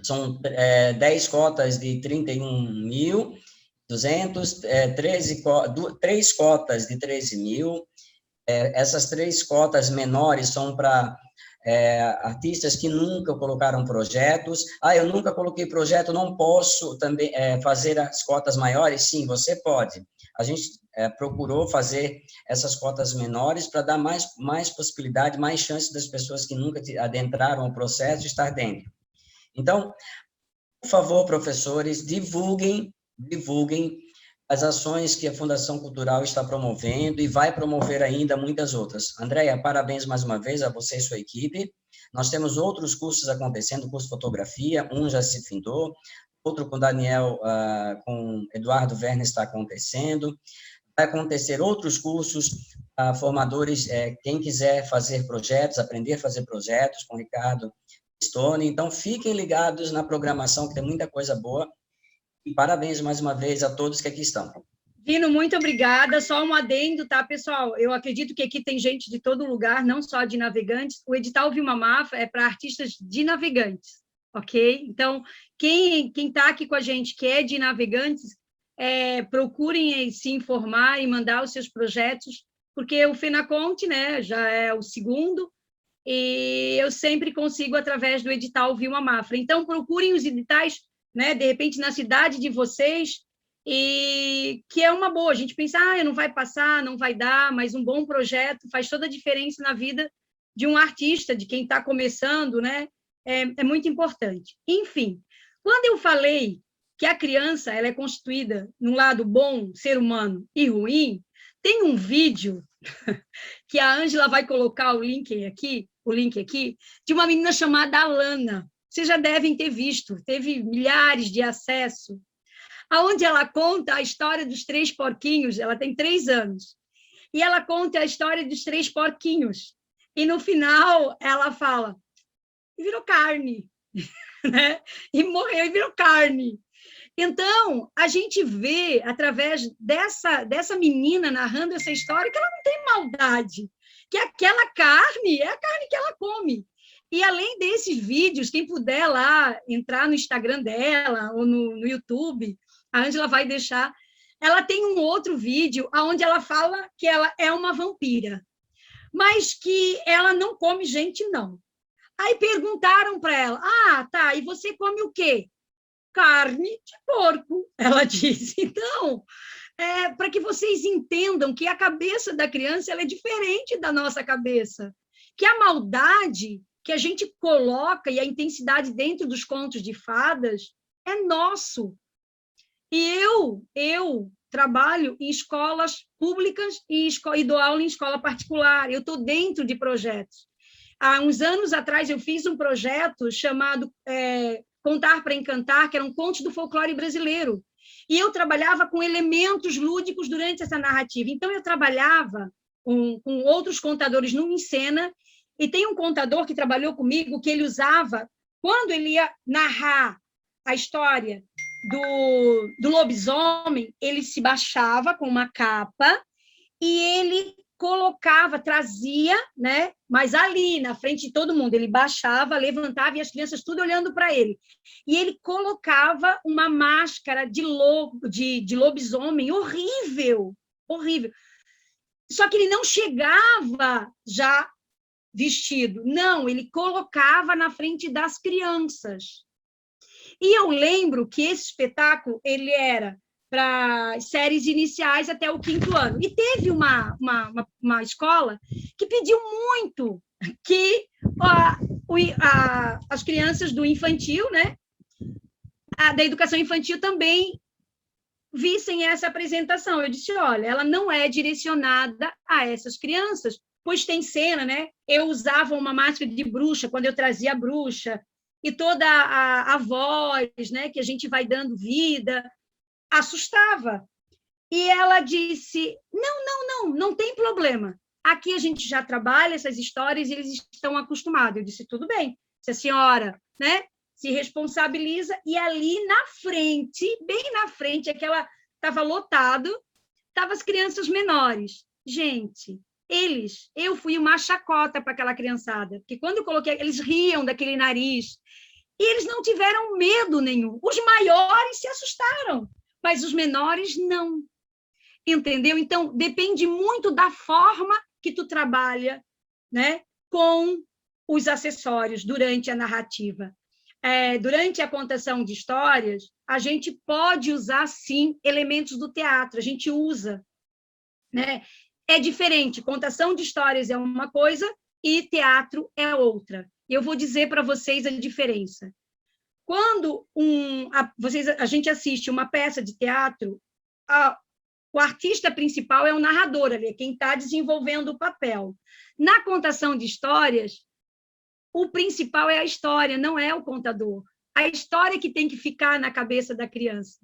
são 10 cotas de 31.200, 3 cotas de 13 mil, essas 3 cotas menores são para artistas que nunca colocaram projetos. Eu nunca coloquei projeto, não posso também fazer as cotas maiores? Sim, você pode. A gente procurou fazer essas cotas menores para dar mais possibilidade, mais chance das pessoas que nunca adentraram o processo estar dentro. Então, por favor, professores, divulguem as ações que a Fundação Cultural está promovendo e vai promover ainda muitas outras. Andréia, parabéns mais uma vez a você e sua equipe. Nós temos outros cursos acontecendo, curso de fotografia, um já se findou, outro com Daniel, com Eduardo Werner está acontecendo. Vai acontecer outros cursos, formadores, quem quiser fazer projetos, aprender a fazer projetos com Ricardo Stone. Então, fiquem ligados na programação, que tem muita coisa boa. E parabéns mais uma vez a todos que aqui estão. Dino, muito obrigada. Só um adendo, tá, pessoal? Eu acredito que aqui tem gente de todo lugar, não só de navegantes. O edital Vilma Mafra é para artistas de navegantes, ok? Então, quem está aqui com a gente que é de navegantes, procurem se informar e mandar os seus projetos, porque o FENACONT, né, já é o segundo, e eu sempre consigo através do edital Vilma Mafra. Então, procurem os editais, né, de repente, na cidade de vocês, e que é uma boa. A gente pensa, não vai passar, não vai dar, mas um bom projeto faz toda a diferença na vida de um artista, de quem está começando, né? É muito importante. Enfim, quando eu falei que a criança ela é constituída num lado bom, ser humano, e ruim, tem um vídeo que a Ângela vai colocar o link aqui, o link aqui, de uma menina chamada Alana. Vocês já devem ter visto, teve milhares de acessos, aonde ela conta a história dos 3 porquinhos. Ela tem 3 anos, e ela conta a história dos 3 porquinhos, e no final ela fala, e virou carne, né? E morreu e virou carne. Então, a gente vê, através dessa menina narrando essa história, que ela não tem maldade, que aquela carne é a carne que ela come. E, além desses vídeos, quem puder lá entrar no Instagram dela ou no YouTube, a Ângela vai deixar, ela tem um outro vídeo onde ela fala que ela é uma vampira, mas que ela não come gente, não. Aí perguntaram para ela, tá, e você come o quê? Carne de porco, ela disse. Então, para que vocês entendam que a cabeça da criança ela é diferente da nossa cabeça, que a maldade que a gente coloca e a intensidade dentro dos contos de fadas é nosso. E eu trabalho em escolas públicas e dou aula em escola particular, eu estou dentro de projetos. Há uns anos atrás, eu fiz um projeto chamado Contar para Encantar, que era um conto do folclore brasileiro. E eu trabalhava com elementos lúdicos durante essa narrativa. Então, eu trabalhava com outros contadores no Encena, e tem um contador que trabalhou comigo, que ele usava, quando ele ia narrar a história do lobisomem, ele se baixava com uma capa e ele colocava, trazia, né? Mas ali, na frente de todo mundo, ele baixava, levantava e as crianças tudo olhando para ele. E ele colocava uma máscara de lobisomem horrível, horrível. Só que ele não chegava já vestido, não, ele colocava na frente das crianças. E eu lembro que esse espetáculo ele era para séries iniciais até o 5º ano. E teve uma escola que pediu muito que as crianças do infantil, né, da educação infantil também vissem essa apresentação. Eu disse, olha, ela não é direcionada a essas crianças, pois tem cena, né? Eu usava uma máscara de bruxa quando eu trazia a bruxa, e toda a voz, né, que a gente vai dando vida, assustava. E ela disse, não tem problema. Aqui a gente já trabalha essas histórias e eles estão acostumados. Eu disse, tudo bem, se a senhora, né, se responsabiliza. E ali na frente, bem na frente, aquela estava lotado, estavam as crianças menores. Gente, eu fui uma chacota para aquela criançada, porque quando eu coloquei, eles riam daquele nariz, e eles não tiveram medo nenhum. Os maiores se assustaram, mas os menores não. Entendeu? Então, depende muito da forma que tu trabalha, né, com os acessórios durante a narrativa. Durante a contação de histórias, a gente pode usar, sim, elementos do teatro, a gente usa, né? É diferente, contação de histórias é uma coisa e teatro é outra. E eu vou dizer para vocês a diferença. Quando a gente assiste uma peça de teatro, o artista principal é o narrador, ali, é quem está desenvolvendo o papel. Na contação de histórias, o principal é a história, não é o contador. A história que tem que ficar na cabeça da criança.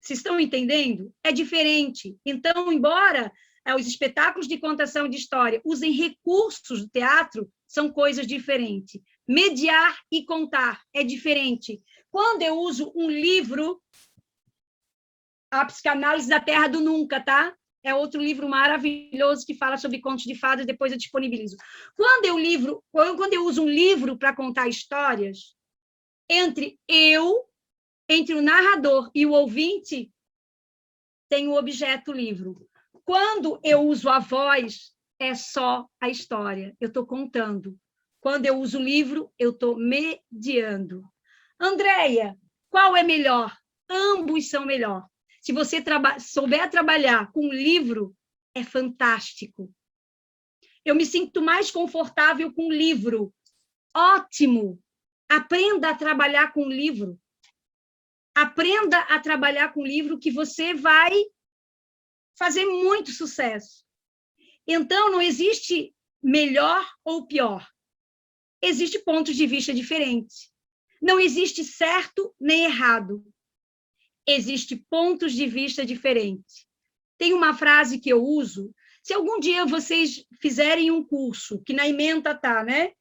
Vocês estão entendendo? É diferente. Então, embora os espetáculos de contação de história usem recursos do teatro, são coisas diferentes. Mediar e contar é diferente. Quando eu uso um livro, A Psicanálise da Terra do Nunca, tá? É outro livro maravilhoso que fala sobre contos de fadas, depois eu disponibilizo. Quando eu uso um livro para contar histórias, entre o narrador e o ouvinte, tem o objeto livro. Quando eu uso a voz, é só a história, eu estou contando. Quando eu uso o livro, eu estou mediando. Andréia, qual é melhor? Ambos são melhor. Se você souber trabalhar com livro, é fantástico. Eu me sinto mais confortável com livro. Ótimo! Aprenda a trabalhar com livro. Aprenda a trabalhar com livro que você vai fazer muito sucesso. Então, não existe melhor ou pior. Existem pontos de vista diferentes. Não existe certo nem errado. Existem pontos de vista diferentes. Tem uma frase que eu uso, se algum dia vocês fizerem um curso, que na ementa tá, né?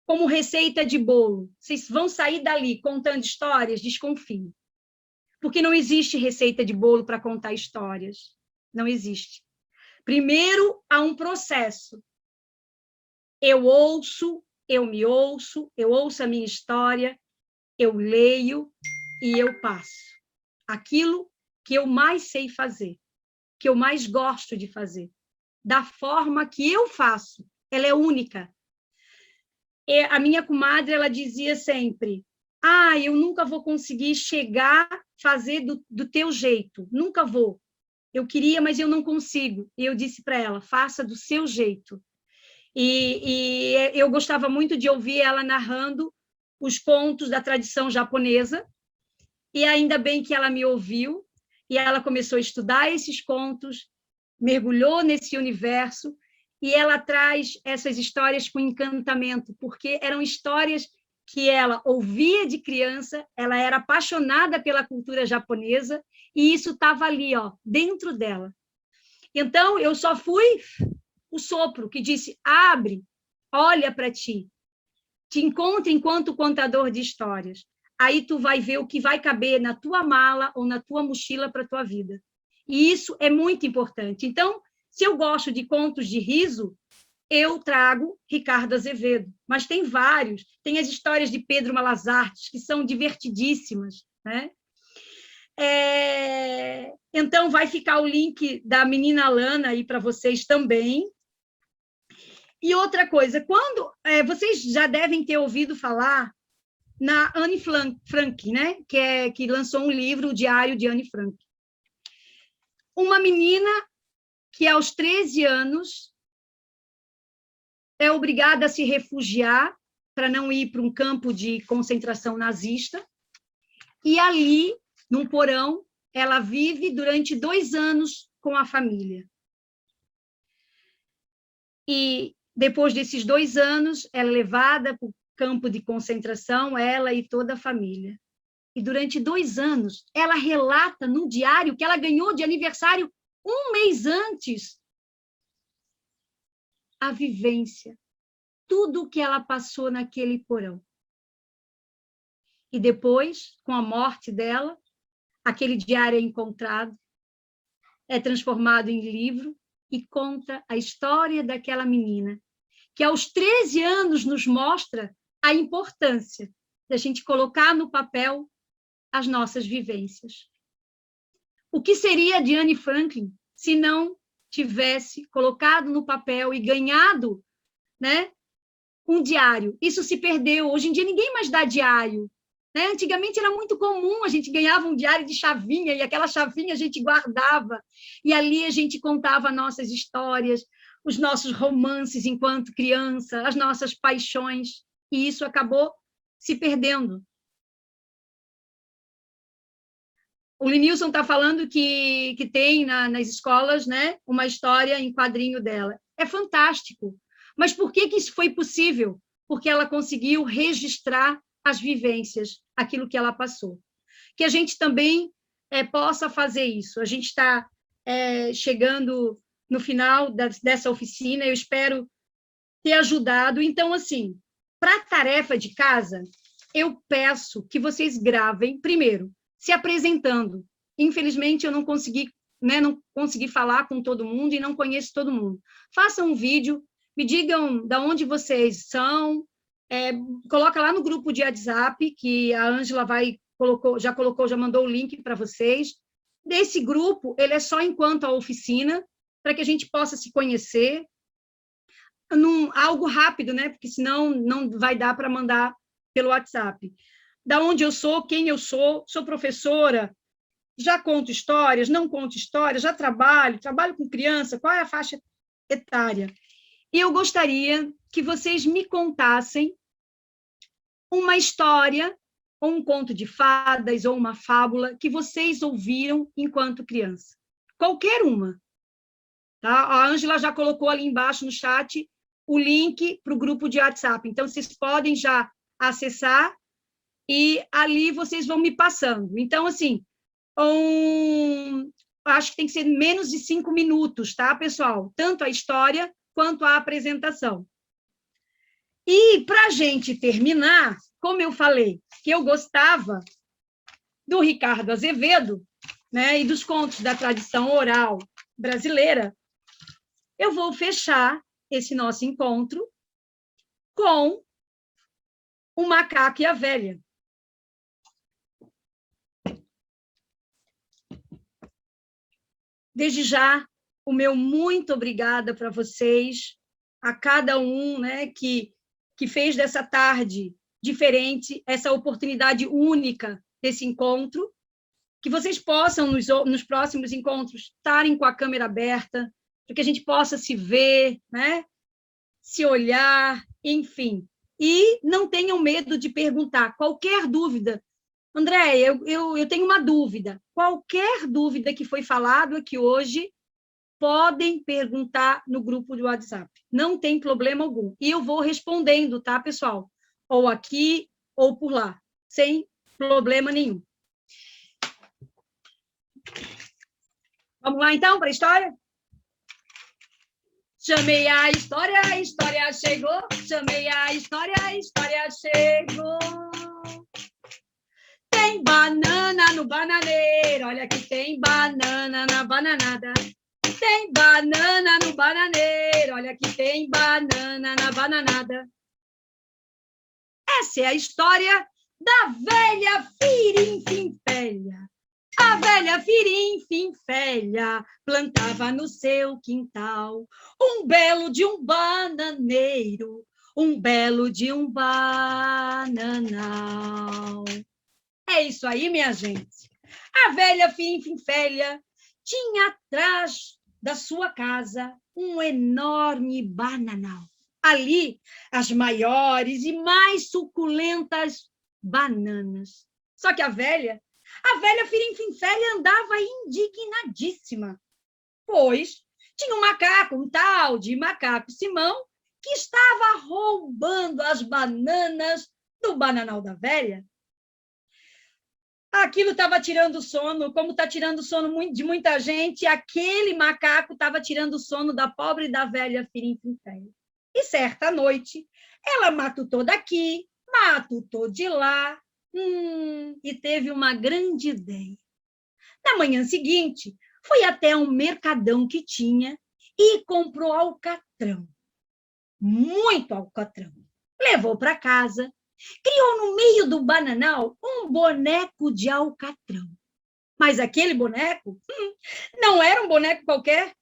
Como receita de bolo, vocês vão sair dali contando histórias, desconfiem. Porque não existe receita de bolo para contar histórias. Não existe. Primeiro, há um processo. Eu ouço, eu me ouço, eu ouço a minha história, eu leio e eu passo. Aquilo que eu mais sei fazer, que eu mais gosto de fazer, da forma que eu faço. Ela é única. E a minha comadre, ela dizia sempre, eu nunca vou conseguir chegar a fazer do teu jeito, nunca vou. Eu queria, mas eu não consigo. E eu disse para ela, faça do seu jeito. E eu gostava muito de ouvir ela narrando os contos da tradição japonesa, e ainda bem que ela me ouviu, e ela começou a estudar esses contos, mergulhou nesse universo, e ela traz essas histórias com encantamento, porque eram histórias que ela ouvia de criança, ela era apaixonada pela cultura japonesa, e isso estava ali, dentro dela. Então, eu só fui o sopro que disse, abre, olha para ti, te encontre enquanto contador de histórias. Aí tu vai ver o que vai caber na tua mala ou na tua mochila para a tua vida. E isso é muito importante. Então, se eu gosto de contos de riso, eu trago Ricardo Azevedo, mas tem vários. Tem as histórias de Pedro Malas Artes, que são divertidíssimas, né? Então, vai ficar o link da menina Lana aí para vocês também. E outra coisa, vocês já devem ter ouvido falar na Anne Frank, né? que lançou um livro, O Diário de Anne Frank. Uma menina que, aos 13 anos, é obrigada a se refugiar para não ir para um campo de concentração nazista, e ali, num porão, ela vive durante 2 anos com a família. E, depois desses 2 anos, ela é levada para o campo de concentração, ela e toda a família. E, durante 2 anos, ela relata num diário que ela ganhou de aniversário 1 mês antes a vivência, tudo o que ela passou naquele porão. E depois, com a morte dela, aquele diário é encontrado, é transformado em livro e conta a história daquela menina, que aos 13 anos nos mostra a importância da gente colocar no papel as nossas vivências. O que seria de Anne Frank se não tivesse colocado no papel e ganhado, né, um diário? Isso se perdeu. Hoje em dia ninguém mais dá diário, né? Antigamente era muito comum, a gente ganhava um diário de chavinha e aquela chavinha a gente guardava e ali a gente contava nossas histórias, os nossos romances enquanto criança, as nossas paixões, e isso acabou se perdendo. O Linilson está falando que tem nas escolas, né, uma história em quadrinho dela. É fantástico. Mas por que isso foi possível? Porque ela conseguiu registrar as vivências, aquilo que ela passou. Que a gente também possa fazer isso. A gente está chegando no final dessa oficina, eu espero ter ajudado. Então, assim, para a tarefa de casa, eu peço que vocês gravem, primeiro, se apresentando. Infelizmente, eu não consegui falar com todo mundo e não conheço todo mundo. Façam um vídeo, me digam de onde vocês são, coloca lá no grupo de WhatsApp, que a Ângela já mandou o link para vocês. Desse grupo, ele é só enquanto a oficina, para que a gente possa se conhecer. Algo rápido, né? Porque senão não vai dar para mandar pelo WhatsApp. Da onde eu sou, quem eu sou professora, já conto histórias, não conto histórias, já trabalho com criança, qual é a faixa etária? E eu gostaria que vocês me contassem uma história, ou um conto de fadas, ou uma fábula que vocês ouviram enquanto criança. Qualquer uma. Tá? A Ângela já colocou ali embaixo no chat o link para o grupo de WhatsApp. Então, vocês podem já acessar e ali vocês vão me passando. Então, assim, acho que tem que ser menos de 5 minutos, tá, pessoal? Tanto a história quanto a apresentação. E, para a gente terminar, como eu falei, que eu gostava do Ricardo Azevedo, né, e dos contos da tradição oral brasileira, eu vou fechar esse nosso encontro com o Macaco e a Velha. Desde já, o meu muito obrigada para vocês, a cada um, né, que fez dessa tarde diferente, essa oportunidade única desse encontro, que vocês possam, nos próximos encontros, estarem com a câmera aberta, para que a gente possa se ver, né, se olhar, enfim. E não tenham medo de perguntar qualquer dúvida. André, eu tenho uma dúvida. Qualquer dúvida que foi falado aqui hoje, podem perguntar no grupo do WhatsApp. Não tem problema algum. E eu vou respondendo, tá, pessoal? Ou aqui, ou por lá. Sem problema nenhum. Vamos lá, então, para a história? Chamei a história chegou. Chamei a história chegou. Tem banana no bananeiro, olha que tem banana na bananada. Tem banana no bananeiro, olha que tem banana na bananada. Essa é a história da velha Firim-Fim-Felha. A velha Firim-Fim-Felha plantava no seu quintal um belo de um bananeiro, um belo de um bananal. É isso aí, minha gente. A velha Firim-Fim-Felha tinha atrás da sua casa um enorme bananal. Ali, as maiores e mais suculentas bananas. Só que a velha Firim-Fim-Felha andava indignadíssima, pois tinha um macaco, um tal de Macaco Simão, que estava roubando as bananas do bananal da velha. Aquilo estava tirando o sono, como está tirando o sono de muita gente, aquele macaco estava tirando o sono da pobre e da velha Firim-Fim-Felha. E certa noite, ela matutou daqui, matutou de lá, e teve uma grande ideia. Na manhã seguinte, foi até um mercadão que tinha e comprou alcatrão. Muito alcatrão. Levou para casa, criou no meio do bananal um boneco de alcatrão. Mas aquele boneco não era um boneco qualquer.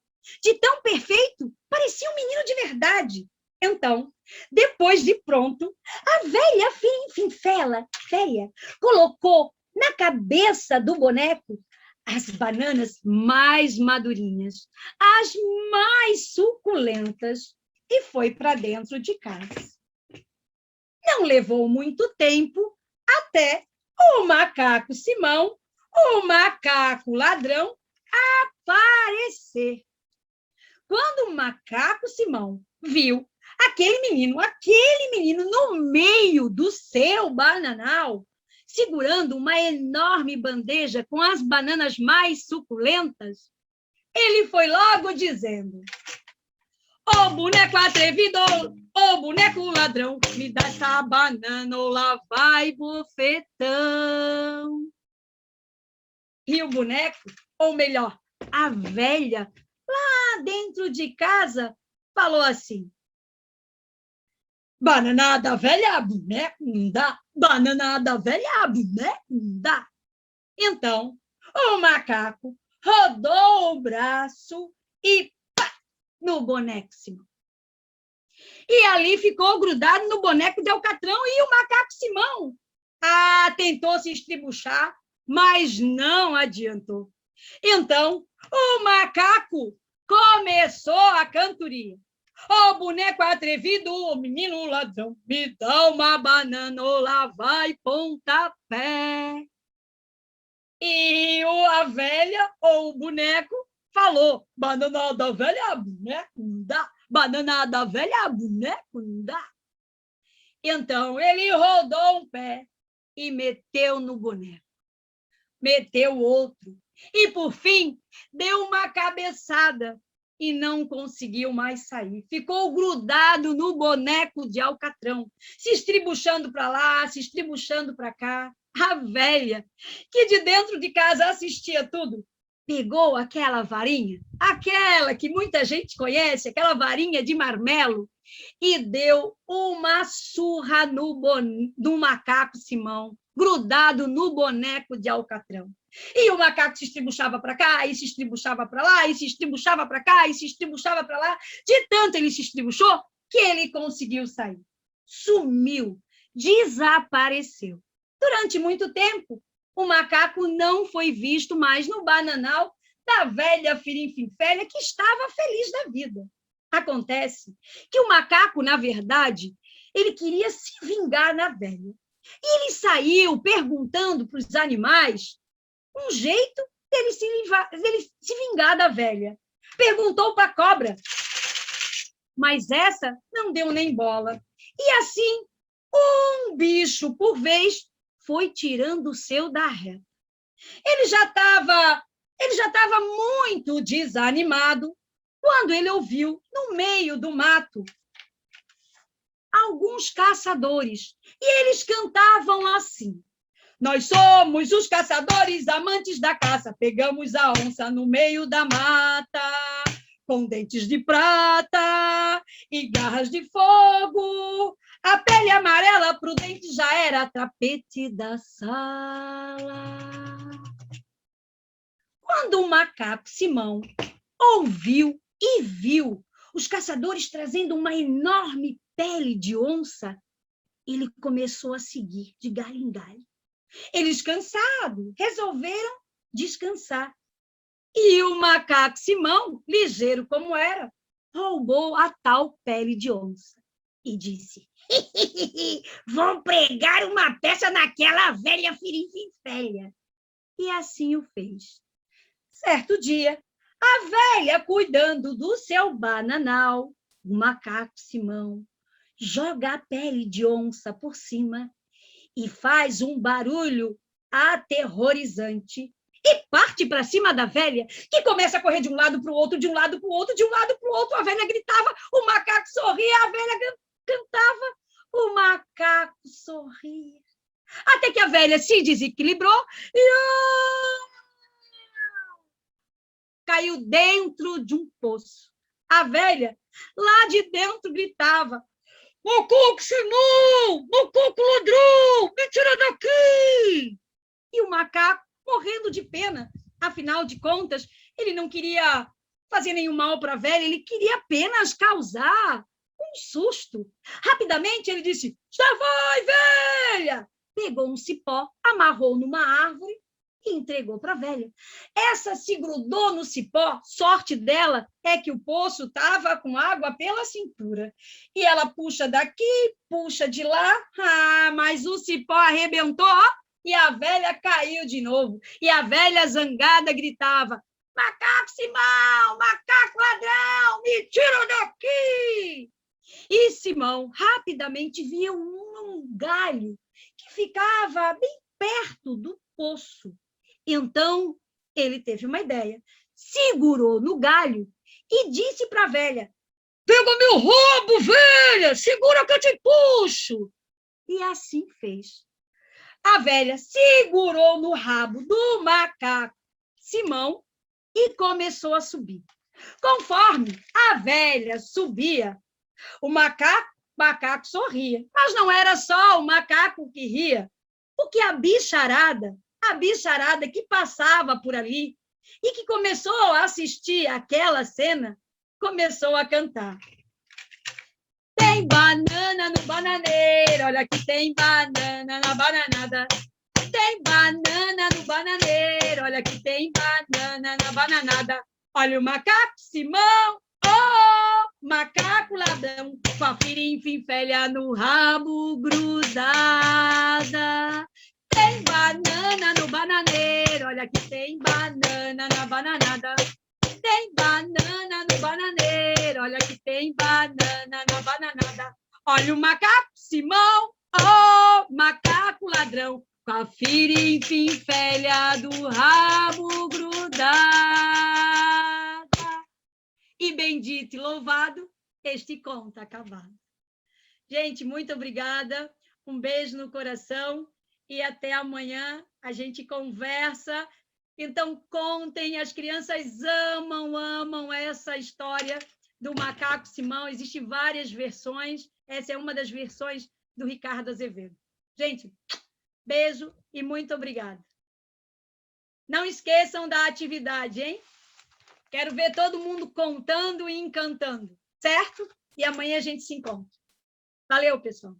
De tão perfeito, parecia um menino de verdade. Então, depois de pronto, a velha Firim-Fim-Felha colocou na cabeça do boneco as bananas mais madurinhas, as mais suculentas, e foi para dentro de casa. Não levou muito tempo até o Macaco Simão, o macaco ladrão, aparecer. Quando o Macaco Simão viu aquele menino no meio do seu bananal, segurando uma enorme bandeja com as bananas mais suculentas, ele foi logo dizendo: "Ô boneco atrevido, ô boneco ladrão, me dá essa banana ou lá vai bofetão." E o boneco, ou melhor, a velha, lá dentro de casa, falou assim: "Banana da velha, boneco não dá. Banana da velha, boneco não dá." Então, o macaco rodou o braço e pá, no boneco Simão. E ali ficou grudado no boneco de alcatrão, e o Macaco Simão tentou se estribuchar, mas não adiantou. Então, o macaco começou a cantoria: "Ô boneco atrevido, ô menino ladrão, me dá uma banana ou lá vai pontapé." E a velha, ou o boneco, falou: "Banana da velha, boneco não dá. bananada velha, boneco não dá. Então ele rodou um pé e meteu no boneco. Meteu outro. E, por fim, deu uma cabeçada e não conseguiu mais sair. Ficou grudado no boneco de alcatrão, se estribuchando para lá, se estribuchando para cá. A velha, que de dentro de casa assistia tudo, pegou aquela varinha, aquela que muita gente conhece, aquela varinha de marmelo, e deu uma surra no macaco Simão, grudado no boneco de alcatrão. E o macaco se estribuchava para cá, e se estribuchava para lá, e se estribuchava para cá, e se estribuchava para lá. De tanto ele se estribuchou que ele conseguiu sair. Sumiu, desapareceu. Durante muito tempo, o macaco não foi visto mais no bananal da velha Firinfinfélia, que estava feliz da vida. Acontece que o macaco, na verdade, ele queria se vingar da velha. E ele saiu perguntando para os animais um jeito dele se vingar da velha. Perguntou para a cobra, mas essa não deu nem bola. E assim, um bicho por vez foi tirando o seu da reta. Ele já estava muito desanimado quando ele ouviu, no meio do mato, alguns caçadores. E eles cantavam assim: nós somos os caçadores, amantes da caça, pegamos a onça no meio da mata, com dentes de prata e garras de fogo, a pele amarela prudente já era tapete da sala. Quando o macaco Simão ouviu e viu os caçadores trazendo uma enorme pele de onça, ele começou a seguir de galho em galho. Eles, cansados, resolveram descansar. E o macaco Simão, ligeiro como era, roubou a tal pele de onça e disse: vou pregar uma peça naquela velha Firinfinfélia. E assim o fez. Certo dia, a velha, cuidando do seu bananal, o macaco Simão joga a pele de onça por cima e faz um barulho aterrorizante e parte para cima da velha, que começa a correr de um lado para o outro, de um lado para o outro, de um lado para o outro. A velha gritava, o macaco sorria, a velha cantava, o macaco sorria. Até que a velha se desequilibrou e caiu dentro de um poço. A velha, lá de dentro, gritava: macaco Simão, macaco ladrão, me tira daqui! E o macaco, morrendo de pena, afinal de contas, ele não queria fazer nenhum mal para a velha, ele queria apenas causar um susto. Rapidamente ele disse: já vai, velha! Pegou um cipó, amarrou numa árvore e entregou para a velha. Essa se grudou no cipó, sorte dela é que o poço estava com água pela cintura. E ela puxa daqui, puxa de lá, mas o cipó arrebentou, e a velha caiu de novo. E a velha zangada gritava: macaco Simão, macaco ladrão, me tira daqui! E Simão rapidamente viu um galho que ficava bem perto do poço. Então, ele teve uma ideia, segurou no galho e disse para a velha: pega meu rabo, velha, segura que eu te puxo. E assim fez. A velha segurou no rabo do macaco Simão e começou a subir. Conforme a velha subia, o macaco sorria. Mas não era só o macaco que ria, porque a bicharada que passava por ali e que começou a assistir aquela cena, começou a cantar: tem banana no bananeiro, olha que tem banana na bananada. Tem banana no bananeiro, olha que tem banana na bananada. Olha o macaco Simão, oh, macaco ladrão, com a Firinfinfélia no rabo grudada. Tem banana no bananeiro, olha que tem banana na bananada. Tem banana no bananeiro, olha que tem tem banana na bananada. Olha o macaco Simão, oh, macaco ladrão, com a firimpa velha do rabo grudada. E bendito e louvado, este conto acabado. Gente, muito obrigada, um beijo no coração e até amanhã a gente conversa. Então, contem, as crianças amam essa história do macaco Simão, existem várias versões, essa é uma das versões do Ricardo Azevedo. Gente, beijo e muito obrigada. Não esqueçam da atividade, hein? Quero ver todo mundo contando e encantando, certo? E amanhã a gente se encontra. Valeu, pessoal.